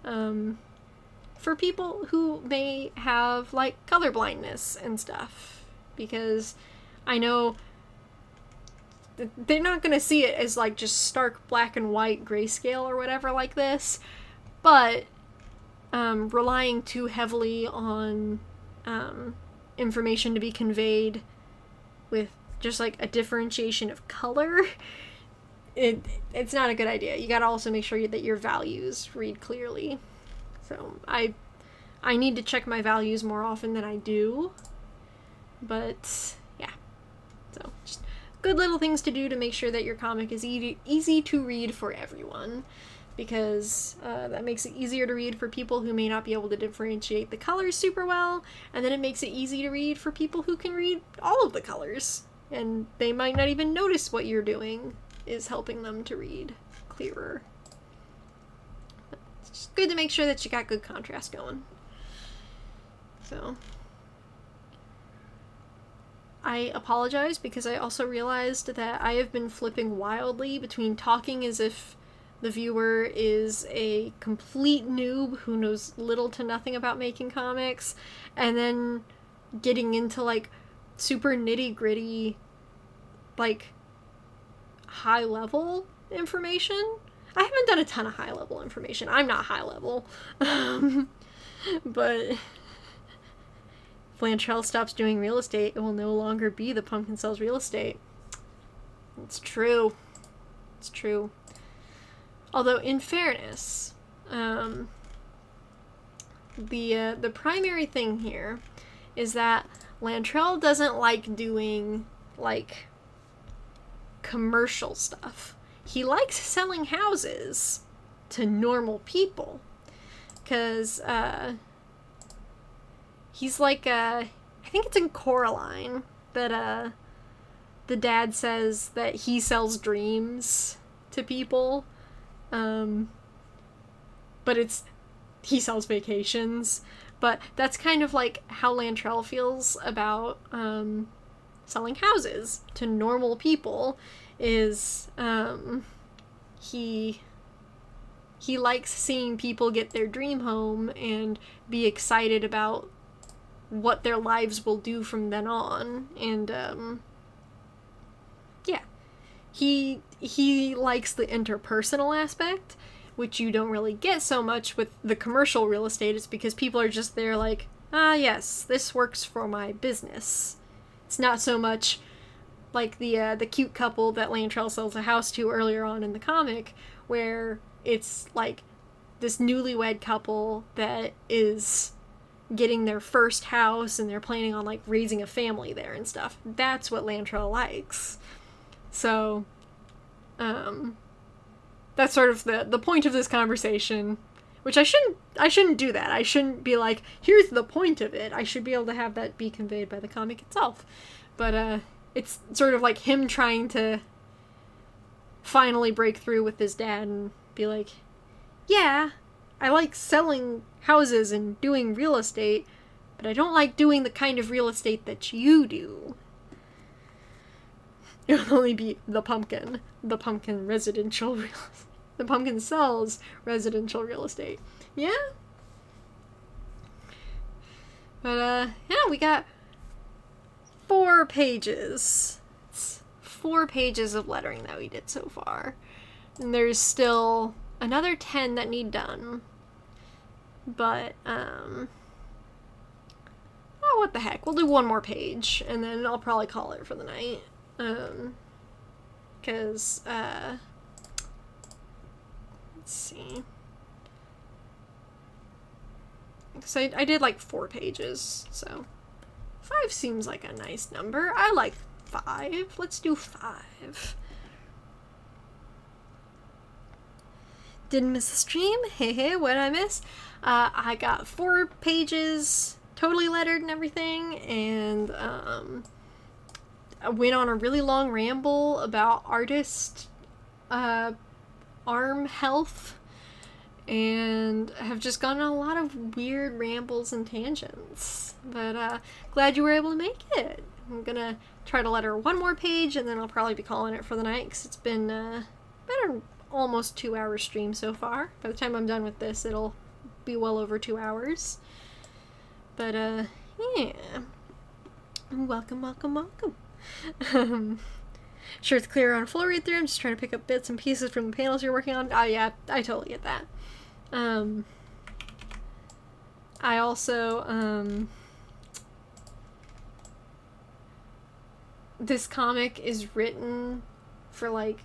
for people who may have like color blindness and stuff, because I know they're not going to see it as like just stark black and white grayscale or whatever like this, but relying too heavily on information to be conveyed with just like a differentiation of color, it's not a good idea. You gotta also make sure that your values read clearly. So I need to check my values more often than I do, but yeah. So just good little things to do to make sure that your comic is easy to read for everyone, because that makes it easier to read for people who may not be able to differentiate the colors super well, and then it makes it easy to read for people who can read all of the colors, and they might not even notice what you're doing is helping them to read clearer. It's just good to make sure that you got good contrast going. So I apologize, because I also realized that I have been flipping wildly between talking as if the viewer is a complete noob who knows little to nothing about making comics, and then getting into like super nitty-gritty, like high-level information. I haven't done a ton of high-level information. I'm not high-level. But if Lantrell stops doing real estate, it will no longer be the Pumpkin Cells real estate. It's true. It's true. Although, in fairness, the primary thing here is that Lantrell doesn't like doing, like, commercial stuff. He likes selling houses to normal people, because he's like I think it's in Coraline that the dad says that he sells dreams to people, but he sells vacations. But that's kind of like how Lantrell feels about selling houses to normal people, is he likes seeing people get their dream home and be excited about what their lives will do from then on. And yeah, he likes the interpersonal aspect, which you don't really get so much with the commercial real estate. It's because people are just there like, ah, yes, this works for my business. It's not so much like the cute couple that Lantrell sells a house to earlier on in the comic, where it's like this newlywed couple that is getting their first house and they're planning on like raising a family there and stuff. That's what Lantrell likes. So that's sort of the point of this conversation, which I shouldn't do that. I shouldn't be like, here's the point of it. I should be able to have that be conveyed by the comic itself. But it's sort of like him trying to finally break through with his dad and be like, yeah, I like selling houses and doing real estate, but I don't like doing the kind of real estate that you do. It would only be the pumpkin. The pumpkin residential real estate. The pumpkin sells residential real estate. Yeah? But, yeah, we got 4 pages. It's 4 pages of lettering that we did so far. And there's still another 10 that need done. But, oh, what the heck. We'll do 1 more page, and then I'll probably call it for the night. Because, let's see. Because I did like 4 pages, so 5 seems like a nice number. I like 5. Let's do 5. Didn't miss the stream? Hey, hey, what'd I miss? I got 4 pages, totally lettered and everything, and, I went on a really long ramble about artist, arm health, and have just gone on a lot of weird rambles and tangents. But, glad you were able to make it. I'm gonna try to letter 1 more page, and then I'll probably be calling it for the night, because it's been, an almost 2-hour stream so far. By the time I'm done with this, it'll be well over 2 hours. But, yeah. Welcome, welcome, welcome. Sure it's clear on a full read through. I'm just trying to pick up bits and pieces from the panels you're working on. Oh yeah, I totally get that. I also, this comic is written for like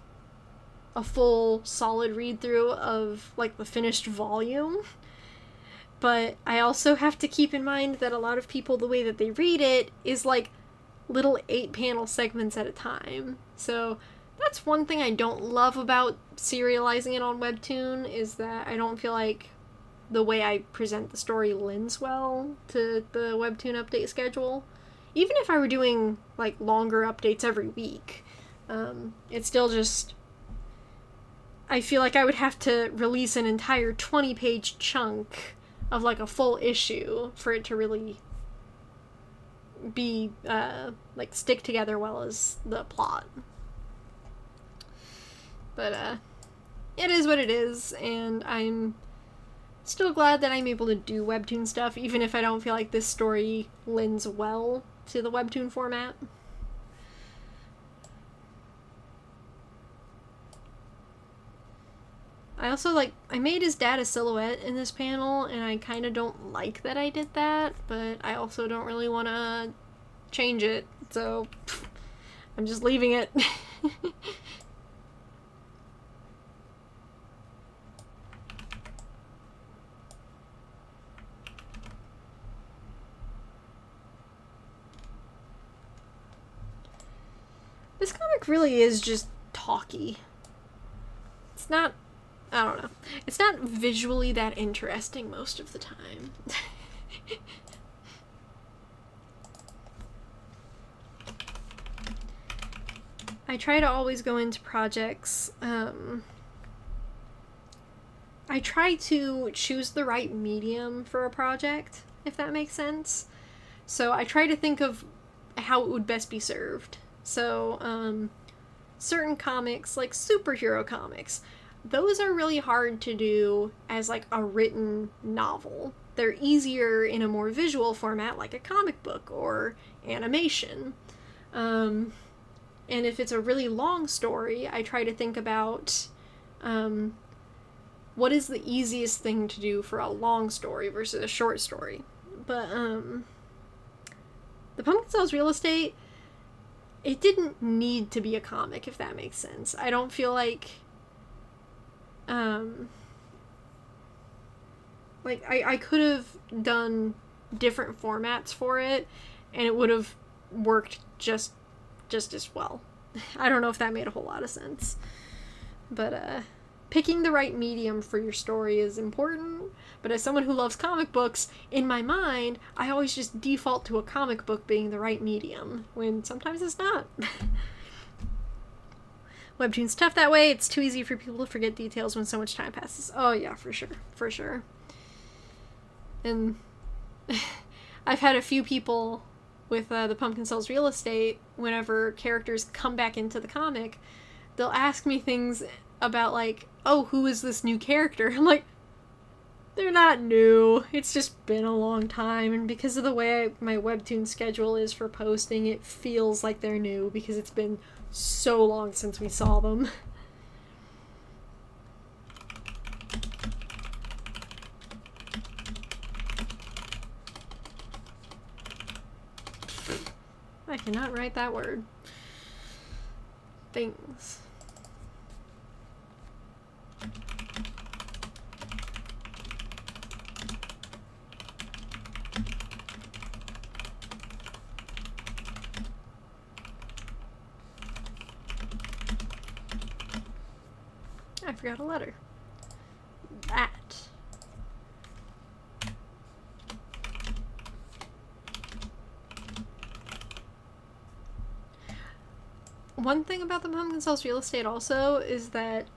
a full solid read through of like the finished volume. But I also have to keep in mind that a lot of people, the way that they read it is like little 8-panel segments at a time. So that's one thing I don't love about serializing it on Webtoon, is that I don't feel like the way I present the story lends well to the Webtoon update schedule. Even if I were doing like longer updates every week, it's still just, I feel like I would have to release an entire 20-page chunk of like a full issue for it to really be, like, stick together well as the plot. But, it is what it is, and I'm still glad that I'm able to do Webtoon stuff, even if I don't feel like this story lends well to the Webtoon format. I also, like, I made his dad a silhouette in this panel, and I kind of don't like that I did that, but I also don't really want to change it, so I'm just leaving it. This comic really is just talky. It's not, I don't know. It's not visually that interesting most of the time. I try to always go into projects, I try to choose the right medium for a project, if that makes sense. So I try to think of how it would best be served. So, certain comics, like superhero comics, those are really hard to do as like a written novel. They're easier in a more visual format, like a comic book or animation. And if it's a really long story, I try to think about what is the easiest thing to do for a long story versus a short story. But the Pumpkin Sells Real Estate, it didn't need to be a comic, if that makes sense. I don't feel like I could have done different formats for it and it would have worked just as well. I don't know if that made a whole lot of sense. But picking the right medium for your story is important. But as someone who loves comic books, in my mind, I always just default to a comic book being the right medium, when sometimes it's not. Webtoon's tough that way. It's too easy for people to forget details when so much time passes. Oh yeah, for sure. And I've had a few people with the Pumpkin Sells Real Estate, whenever characters come back into the comic, they'll ask me things about like, oh, who is this new character? I'm like, they're not new. It's just been a long time, and because of the way my Webtoon schedule is for posting, it feels like they're new because it's been so long since we saw them. I cannot write that word. Things. I forgot a letter. That. One thing about the Pumpkin Sells Real Estate also is that,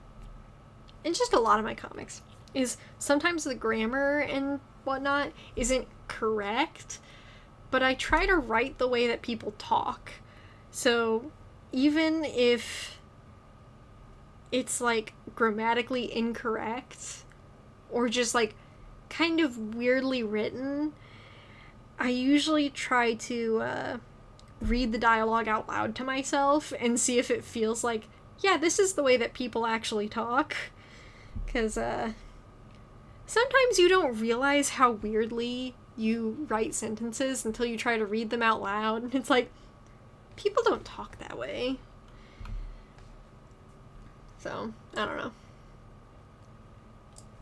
and just a lot of my comics, is sometimes the grammar and whatnot isn't correct, but I try to write the way that people talk. So even if it's like grammatically incorrect or just like kind of weirdly written, I usually try to read the dialogue out loud to myself and see if it feels like, yeah, this is the way that people actually talk. Because sometimes you don't realize how weirdly you write sentences until you try to read them out loud. It's like, people don't talk that way. So, I don't know.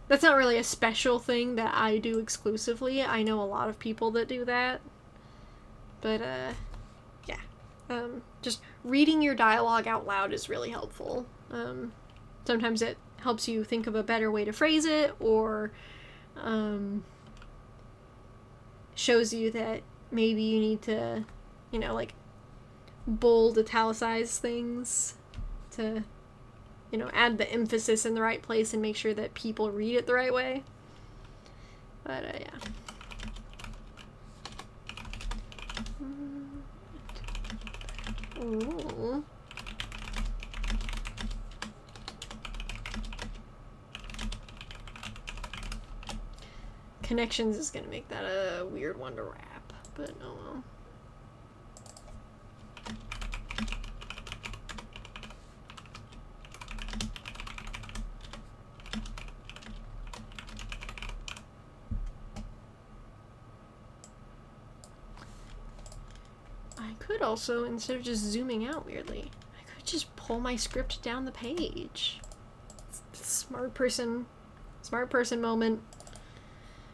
That's not really a special thing that I do exclusively. I know a lot of people that do that. But, yeah. Just reading your dialogue out loud is really helpful. Sometimes it helps you think of a better way to phrase it, or shows you that maybe you need to, you know, like, bold, italicize things to, you know, add the emphasis in the right place and make sure that people read it the right way. But, yeah. Ooh. Connections is gonna make that a weird one to wrap, but oh well. I could also, instead of just zooming out weirdly, I could just pull my script down the page. Smart person moment.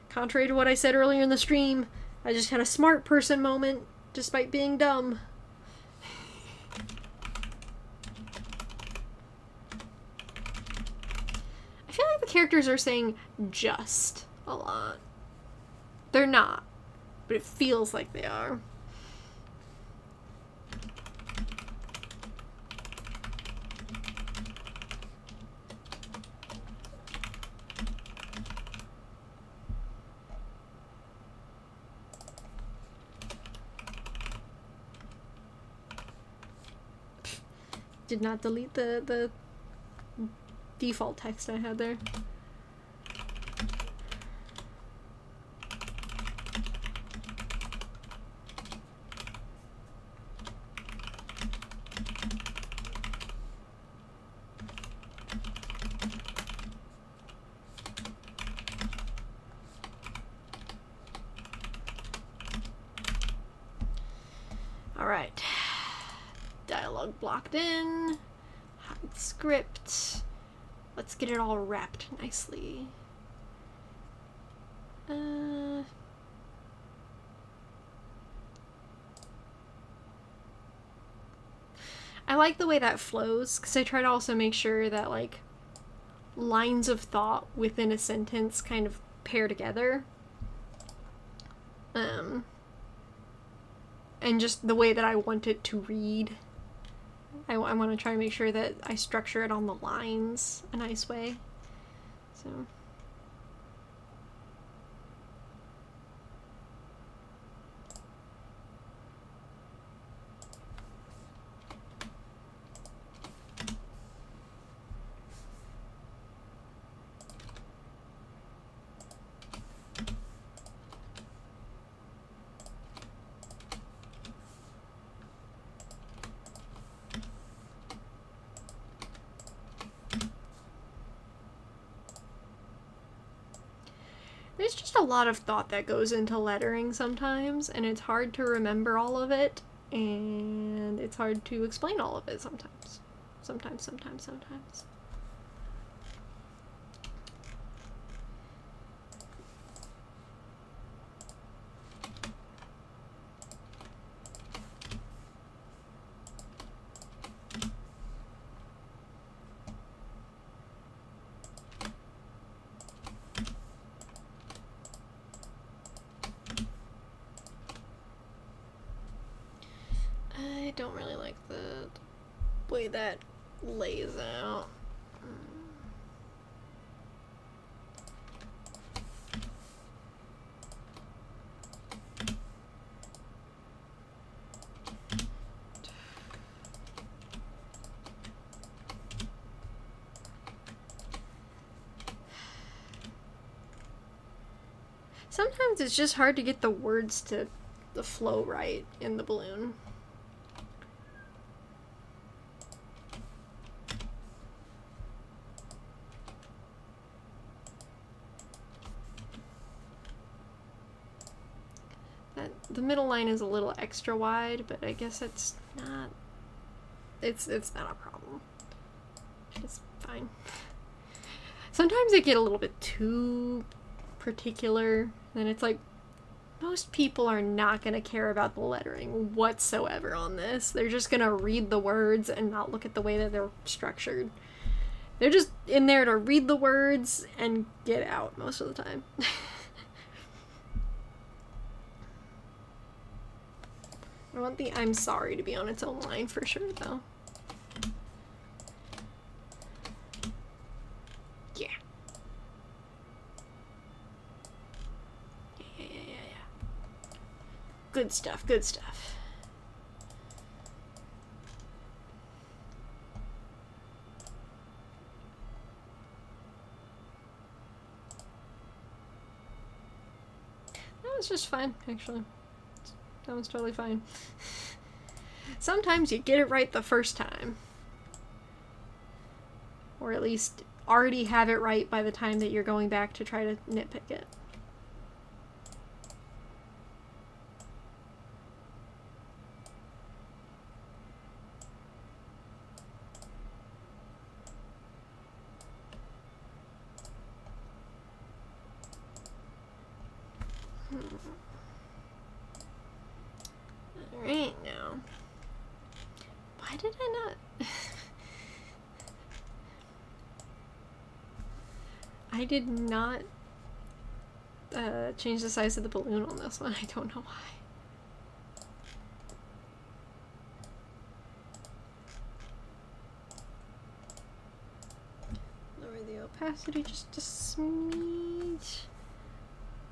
Contrary to what I said earlier in the stream, I just had a smart person moment, despite being dumb. I feel like the characters are saying just a lot. They're not, but it feels like they are. did not delete the default text I had there. Alright. Dialogue blocked in. Hide script. Let's get it all wrapped nicely. I like the way that flows, because I try to also make sure that, like, lines of thought within a sentence kind of pair together. And just the way that I want it to read. I want to try to make sure that I structure it on the lines a nice way. So... There's just a lot of thought that goes into lettering sometimes, and it's hard to remember all of it, and it's hard to explain all of it sometimes. Sometimes. I don't really like the way that lays out. Sometimes it's just hard to get the words to the flow right in the balloon. The middle line is a little extra wide, but I guess it's not... It's not a problem. It's fine. Sometimes I get a little bit too particular, and it's like, most people are not going to care about the lettering whatsoever on this. They're just going to read the words and not look at the way that they're structured. They're just in there to read the words and get out most of the time. I want the "I'm sorry" to be on its own line for sure, though. Yeah. Yeah. Good stuff, good stuff. That was just fine, actually. That was totally fine. Sometimes you get it right the first time. Or at least already have it right by the time that you're going back to try to nitpick it. Alright, now. Why did I not... I did not change the size of the balloon on this one. I don't know why. Lower the opacity just a smidge.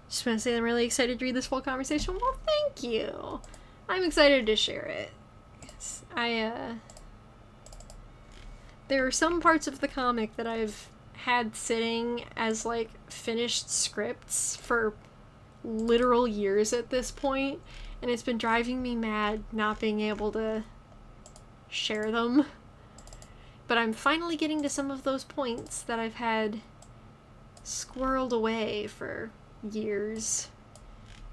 Just want to say I'm really excited to read this full conversation. Well, thank you. I'm excited to share it. Yes, there are some parts of the comic that I've had sitting as, like, finished scripts for literal years at this point, and it's been driving me mad not being able to share them. But I'm finally getting to some of those points that I've had squirreled away for years,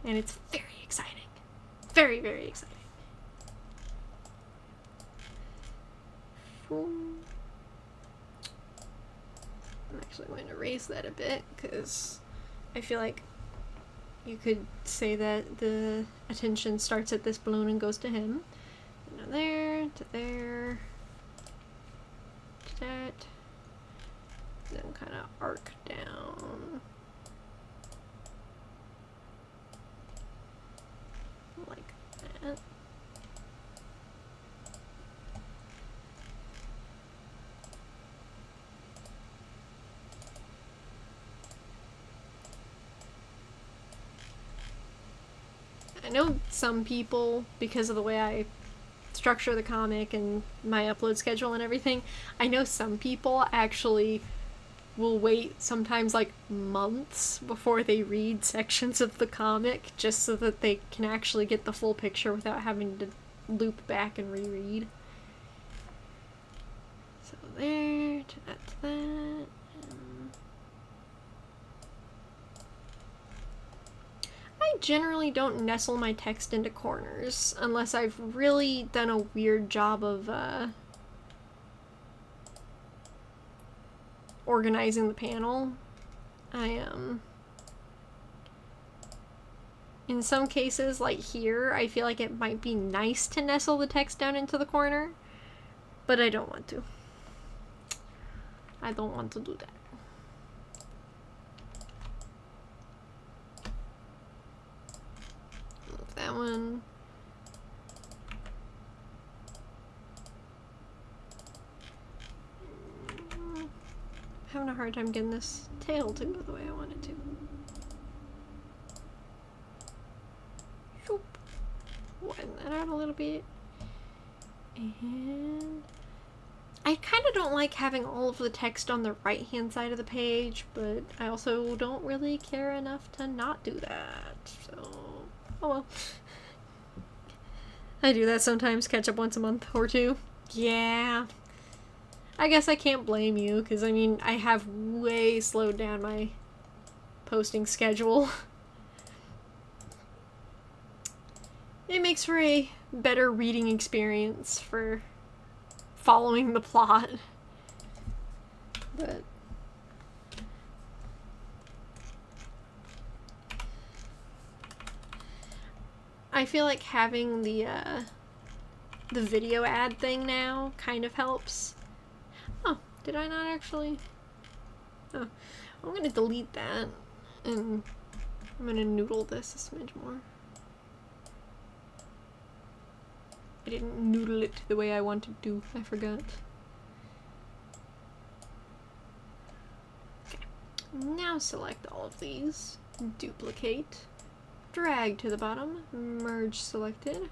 and it's very exciting. Very, very exciting. I'm actually going to raise that a bit, because I feel like you could say that the attention starts at this balloon and goes to him. And there, to there, to that, then kind of arc down. Like that. I know some people, because of the way I structure the comic and my upload schedule and everything, I know some people actually will wait sometimes like months before they read sections of the comic just so that they can actually get the full picture without having to loop back and reread. So there, to that, to that. I generally don't nestle my text into corners unless I've really done a weird job of organizing the panel. In some cases, like here, I feel like it might be nice to nestle the text down into the corner, but I don't want to. I don't want to do that. Move that one. I'm having a hard time getting this tail to go the way I want it to. Shoop. Widen that out a little bit. And I kind of don't like having all of the text on the right-hand side of the page, but I also don't really care enough to not do that, so oh well. I do that sometimes, catch up once a month or two. Yeah. I guess I can't blame you, because I mean, I have way slowed down my posting schedule. It makes for a better reading experience for following the plot. But I feel like having the video ad thing now kind of helps. Oh, did I not actually? Oh, I'm gonna delete that, and I'm gonna noodle this a smidge more. I didn't noodle it the way I wanted to. I forgot. Okay. Now select all of these. Duplicate. Drag to the bottom. Merge selected.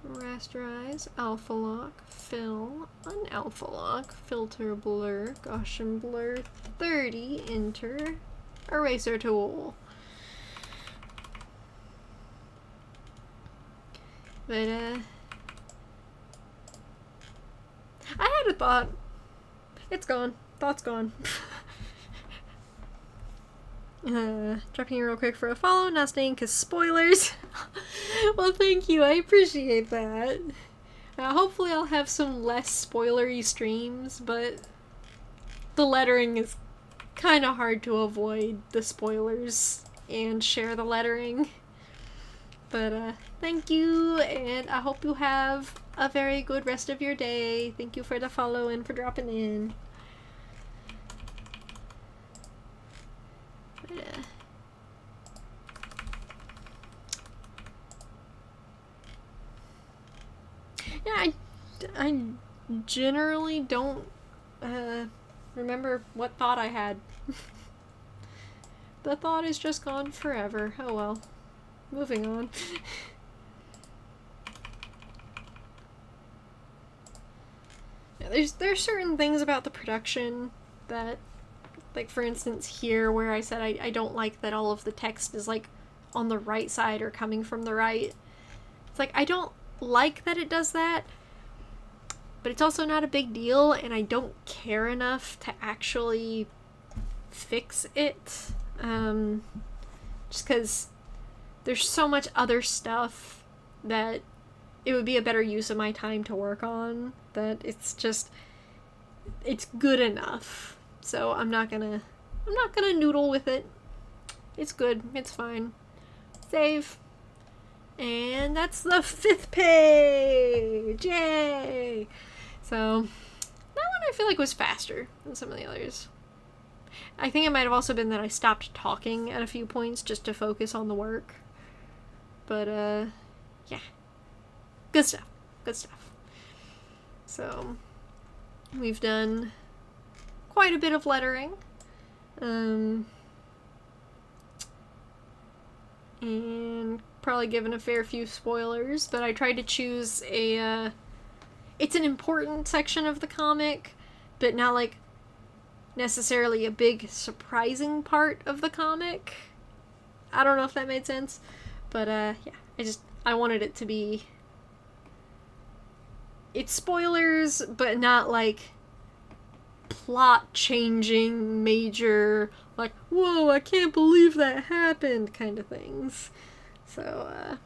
Rasterize. Alpha lock. Fill. Unalpha lock. Filter blur. Gaussian blur. 30. Enter. Eraser tool. But I had a thought. It's gone. Thought's gone. Dropping in real quick for a follow, not staying because spoilers. Well, thank you. I appreciate that. Hopefully I'll have some less spoilery streams, but the lettering is kind of hard to avoid the spoilers and share the lettering. But thank you, and I hope you have a very good rest of your day. Thank you for the follow and for dropping in. But, yeah, I generally don't remember what thought I had. The thought is just gone forever. Oh well. Moving on. there's certain things about the production that, like, for instance here where I said I don't like that all of the text is like on the right side or coming from the right. It's like, I don't like that it does that, but it's also not a big deal, and I don't care enough to actually fix it. Just because there's so much other stuff that it would be a better use of my time to work on, that it's good enough. So I'm not gonna noodle with it. It's good. It's fine. Save. And that's the 5th page! Yay! So, that one I feel like was faster than some of the others. I think it might have also been that I stopped talking at a few points just to focus on the work. But, yeah. Good stuff. Good stuff. So, we've done quite a bit of lettering. And probably given a fair few spoilers, but I tried to choose it's an important section of the comic, but not like necessarily a big surprising part of the comic. I don't know if that made sense, but yeah, I wanted it to be, it's spoilers, but not like plot changing major, like, whoa, I can't believe that happened kind of things. So,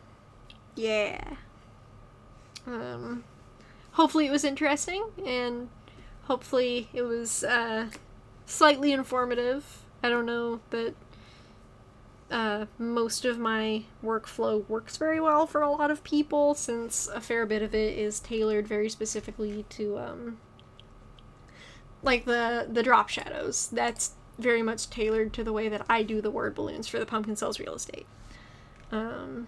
yeah. Hopefully it was interesting, and hopefully it was, slightly informative. I don't know that, most of my workflow works very well for a lot of people, since a fair bit of it is tailored very specifically to, like the drop shadows. That's very much tailored to the way that I do the word balloons for the Pumpkin Cells Real Estate. But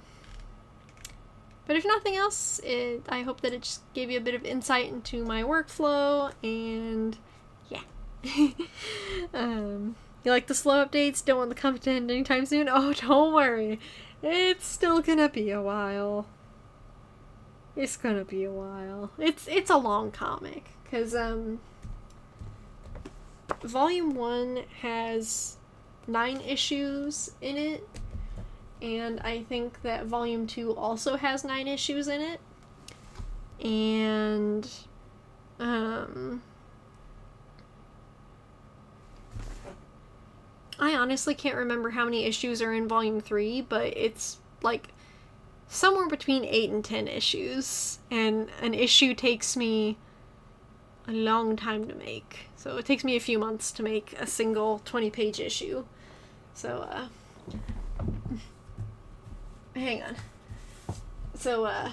if nothing else, I hope that it just gave you a bit of insight into my workflow, and yeah. You like the slow updates? Don't want the comic to end anytime soon? Oh, don't worry. It's still gonna be a while. It's gonna be a while. It's a long comic, because, Volume 1 has 9 issues in it, and I think that Volume 2 also has 9 issues in it, and, I honestly can't remember how many issues are in Volume 3, but it's, like, somewhere between 8 and 10 issues, and an issue takes me a long time to make. So it takes me a few months to make a single 20-page issue. So, hang on. So,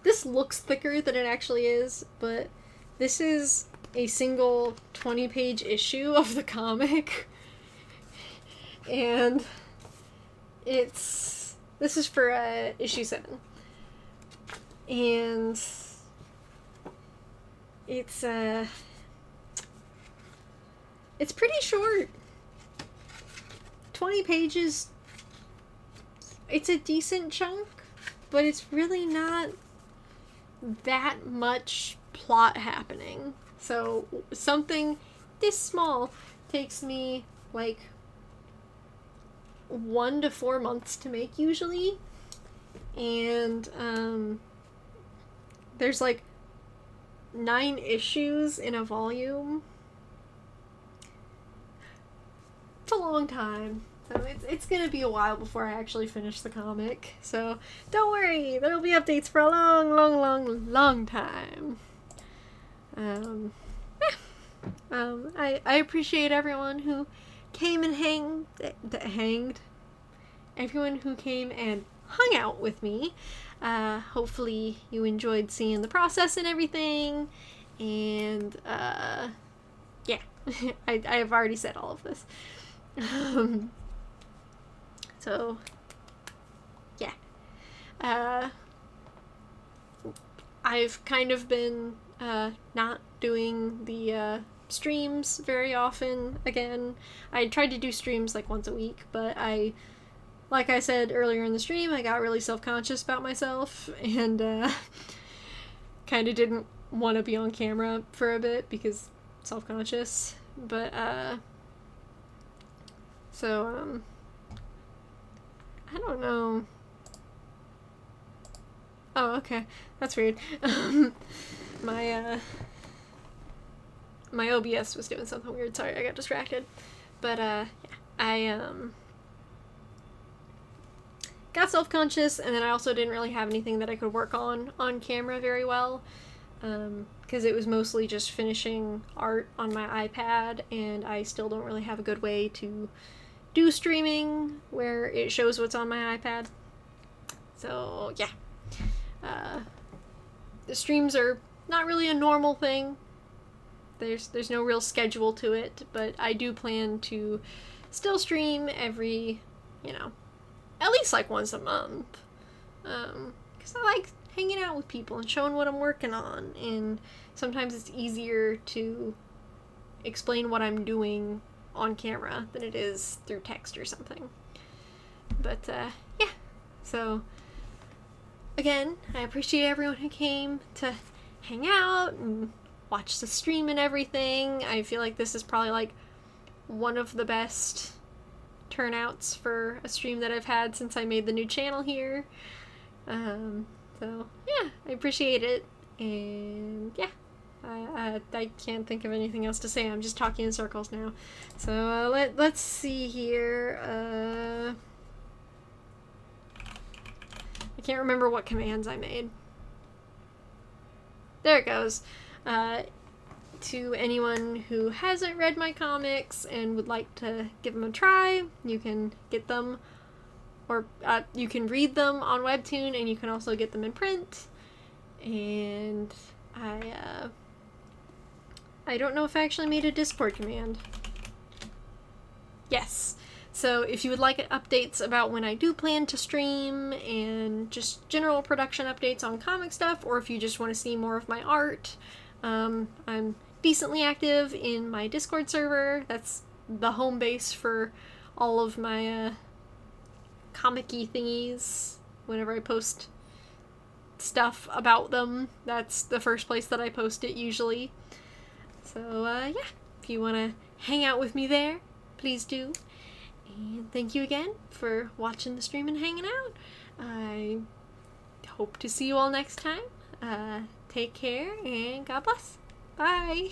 this looks thicker than it actually is, but this is a single 20-page issue of the comic. And this is for, issue 7. And it's pretty short. 20 pages. It's a decent chunk, but it's really not that much plot happening. So something this small takes me like 1 to 4 months to make usually. And there's like 9 issues in a volume. It's a long time. So it's gonna be a while before I actually finish the comic. So don't worry, there'll be updates for a long, long, long, long time. I appreciate everyone who came and hanged. Everyone who came and hung out with me. Hopefully you enjoyed seeing the process and everything. And, yeah. I have already said all of this. So, yeah. I've kind of been, not doing the, streams very often again. I tried to do streams like once a week, but like I said earlier in the stream, I got really self-conscious about myself and kind of didn't want to be on camera for a bit because self-conscious. But so I don't know. Oh, okay, that's weird. My my OBS was doing something weird. Sorry, I got distracted. But yeah, I got self-conscious, and then I also didn't really have anything that I could work on camera very well, because it was mostly just finishing art on my iPad, and I still don't really have a good way to do streaming where it shows what's on my iPad. So yeah, the streams are not really a normal thing. There's no real schedule to it, but I do plan to still stream every, at least like once a month, because I like hanging out with people and showing what I'm working on, and sometimes it's easier to explain what I'm doing on camera than it is through text or something. But yeah, so again, I appreciate everyone who came to hang out and watch the stream and everything. I feel like this is probably like one of the best turnouts for a stream that I've had since I made the new channel here. So yeah, I appreciate it, and yeah, I can't think of anything else to say. I'm just talking in circles now. So let's see here. I can't remember what commands I made. There it goes. To anyone who hasn't read my comics and would like to give them a try, you can get them, or you can read them on Webtoon, and you can also get them in print. And I don't know if I actually made a Discord command. Yes. So if you would like updates about when I do plan to stream and just general production updates on comic stuff, or if you just want to see more of my art, I'm decently active in my Discord server. That's the home base for all of my comic-y thingies. Whenever I post stuff about them, that's the first place that I post it usually. So yeah, if you want to hang out with me there, please do. And thank you again for watching the stream and hanging out. I hope to see you all next time. Take care, and God bless. Bye!